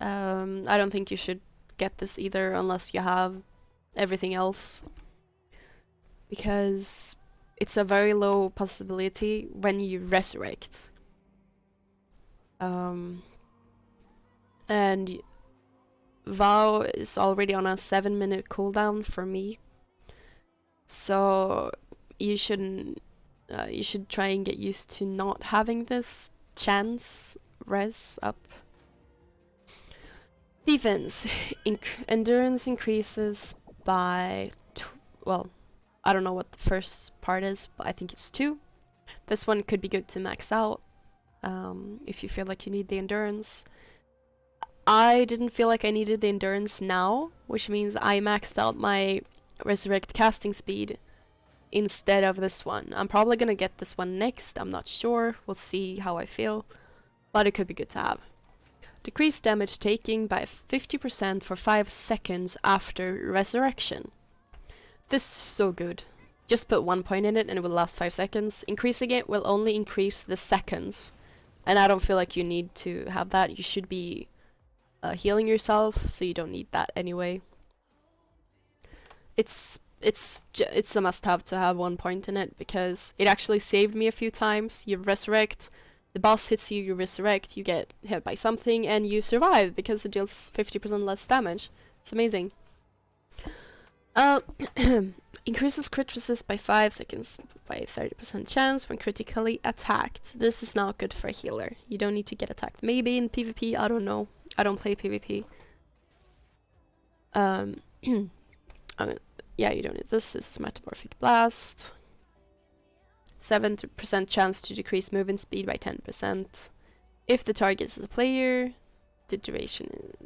I don't think you should get this either unless you have everything else, because it's a very low possibility when you resurrect. And vow is already on a 7-minute cooldown for me, so you shouldn't. You should try and get used to not having this chance res up. Defense. Endurance increases by, well, I don't know what the first part is, but I think it's 2. This one could be good to max out if you feel like you need the endurance. I didn't feel like I needed the endurance now, which means I maxed out my resurrect casting speed instead of this one. I'm probably gonna get this one next, I'm not sure, we'll see how I feel, but it could be good to have. Decrease damage taking by 50% for 5 seconds after resurrection. This is so good. Just put 1 point in it and it will last 5 seconds. Increasing it will only increase the seconds, and I don't feel like you need to have that. You should be healing yourself, so you don't need that anyway. It's a must-have to have 1 point in it, because it actually saved me a few times. You resurrect, the boss hits you, you resurrect, you get hit by something, and you survive because it deals 50% less damage. It's amazing. Increases crit resist by 5 seconds by 30% chance when critically attacked. This is not good for a healer. You don't need to get attacked. Maybe in PvP, I don't know. I don't play PvP. Yeah, you don't need this. This is Metamorphic Blast. 7% chance to decrease movement speed by 10%. If the target is a player, the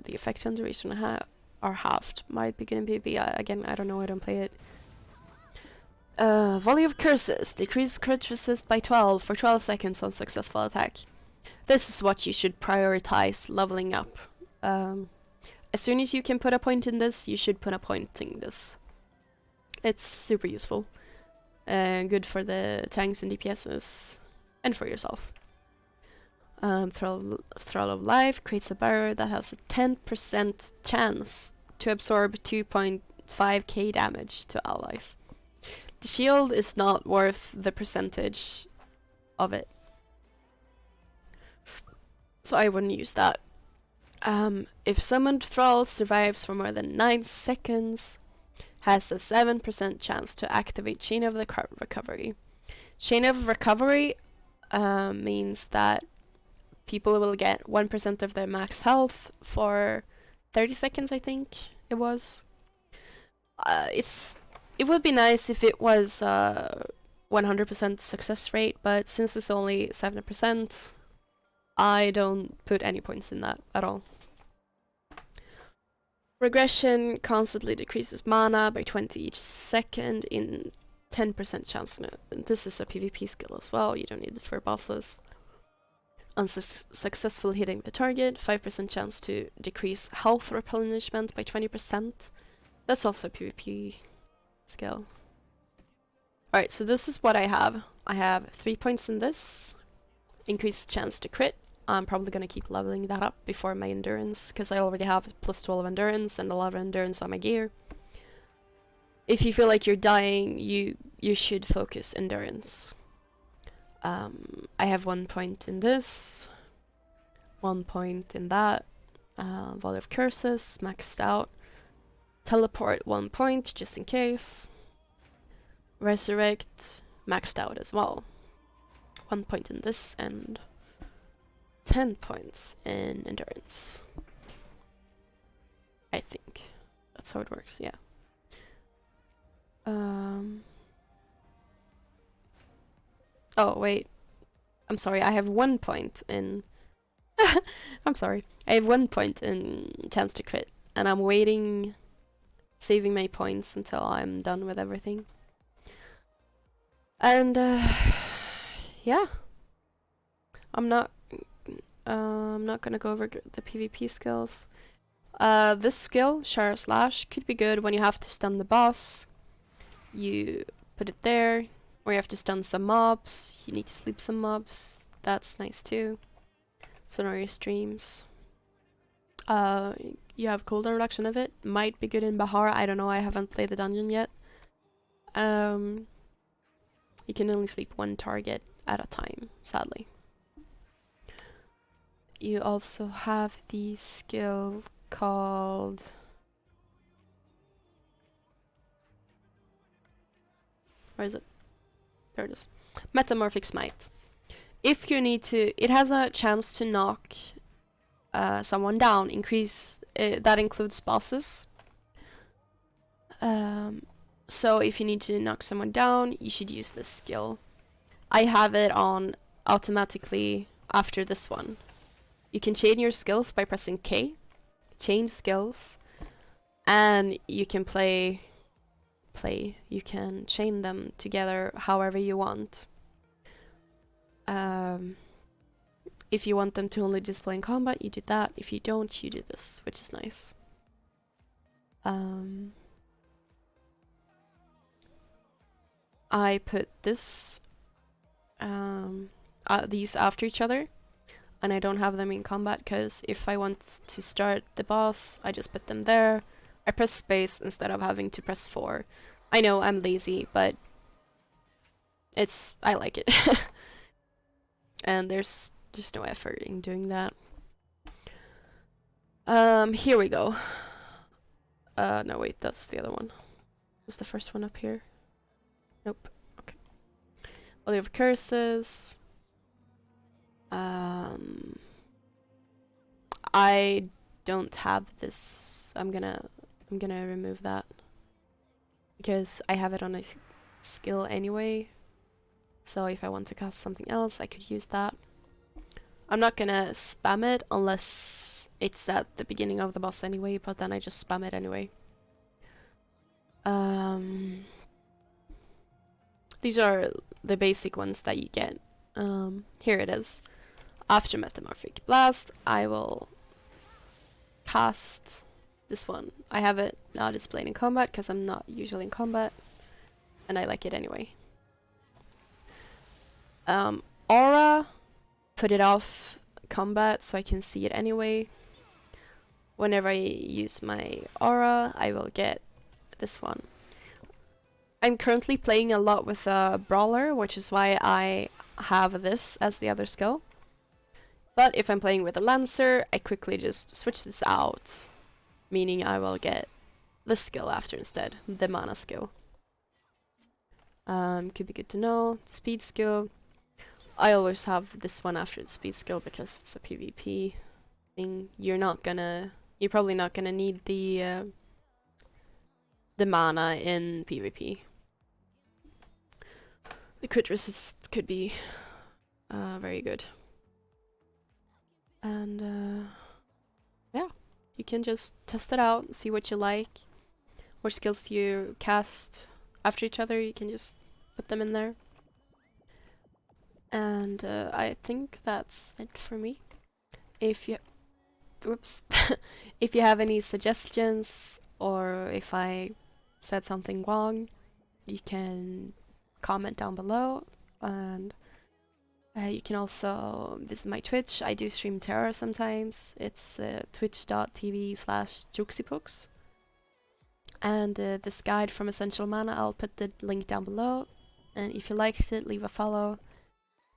effect on duration are halved. Might be good in PvP. Again, I don't know. I don't play it. Volley of Curses. Decrease crit resist by 12 for 12 seconds on successful attack. This is what you should prioritize leveling up. As soon as you can put a point in this, you should put a point in this. It's super useful. Good for the tanks and DPSs, and for yourself. Thrall of Life creates a barrier that has a 10% chance to absorb 2.5k damage to allies. The shield is not worth the percentage of it, so I wouldn't use that. If summoned Thrall survives for more than 9 seconds, has a 7% chance to activate Chain of the Recovery. Chain of Recovery means that people will get 1% of their max health for 30 seconds, I think it was. It would be nice if it was 100% success rate, but since it's only 7%, I don't put any points in that at all. Regression constantly decreases mana by 20 each second in 10% chance. No, this is a PvP skill as well. You don't need it for bosses. Unsuccessful hitting the target. 5% chance to decrease health replenishment by 20%. That's also a PvP skill. Alright, so this is what I have. I have 3 points in this. Increased chance to crit. I'm probably going to keep leveling that up before my endurance, because I already have plus 12 endurance and a lot of endurance on my gear. If you feel like you're dying, you should focus endurance. I have 1 point in this, 1 point in that, Volley of Curses, maxed out. Teleport 1 point, just in case. Resurrect, maxed out as well. 1 point in this, and 10 points in endurance. I think that's how it works, yeah. Oh, wait. I'm sorry, I have 1 point in... I'm sorry. I have 1 point in chance to crit, and I'm waiting, saving my points until I'm done with everything. And, yeah. I'm not gonna go over the PvP skills. This skill, Shara Slash, could be good when you have to stun the boss. You put it there, or you have to stun some mobs. You need to sleep some mobs. That's nice too. So are your streams. You have cooldown reduction of it. Might be good in Bahar. I don't know. I haven't played the dungeon yet. You can only sleep 1 target at a time, sadly. You also have the skill called... Where is it? There it is. Metamorphic Smite. If you need to... It has a chance to knock someone down. Increase... that includes bosses. So if you need to knock someone down, you should use this skill. I have it on automatically after this one. You can chain your skills by pressing K. Chain skills. And you can you can chain them together however you want. If you want them to only display in combat, you do that. If you don't, you do this, which is nice. I put this these after each other, and I don't have them in combat because if I want to start the boss, I just put them there. I press space instead of having to press 4. I know I'm lazy, but I like it. And there's no effort in doing that. Here we go. No wait, that's the other one. Was the first one up here? Nope. Okay. Volley of Curses. I don't have this. I'm gonna remove that because I have it on a skill anyway. So if I want to cast something else, I could use that. I'm not gonna spam it unless it's at the beginning of the boss anyway, but then I just spam it anyway. These are the basic ones that you get. Here it is. After Metamorphic Blast, I will cast this one. I have it not displayed in combat because I'm not usually in combat, and I like it anyway. Aura, put it off combat so I can see it anyway. Whenever I use my aura, I will get this one. I'm currently playing a lot with a brawler, which is why I have this as the other skill. But if I'm playing with a lancer, I quickly just switch this out, meaning I will get this skill after instead, the mana skill. Could be good to know. Speed skill. I always have this one after the speed skill because it's a PvP thing. You're probably not gonna need the mana in PvP. The crit resist could be very good. And yeah, you can just test it out, see what you like, what skills you cast after each other. You can just put them in there. And I think that's it for me. If you, whoops, if you have any suggestions or if I said something wrong, you can comment down below, and you can also visit my Twitch. I do stream Tera sometimes. It's twitch.tv/Jooxipox. And this guide from Essential Mana, I'll put the link down below. And if you liked it, leave a follow.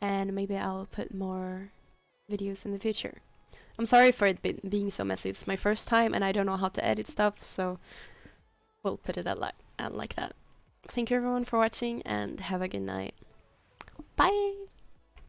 And maybe I'll put more videos in the future. I'm sorry for it being so messy. It's my first time and I don't know how to edit stuff, so we'll put it like that. Thank you everyone for watching and have a good night. Bye!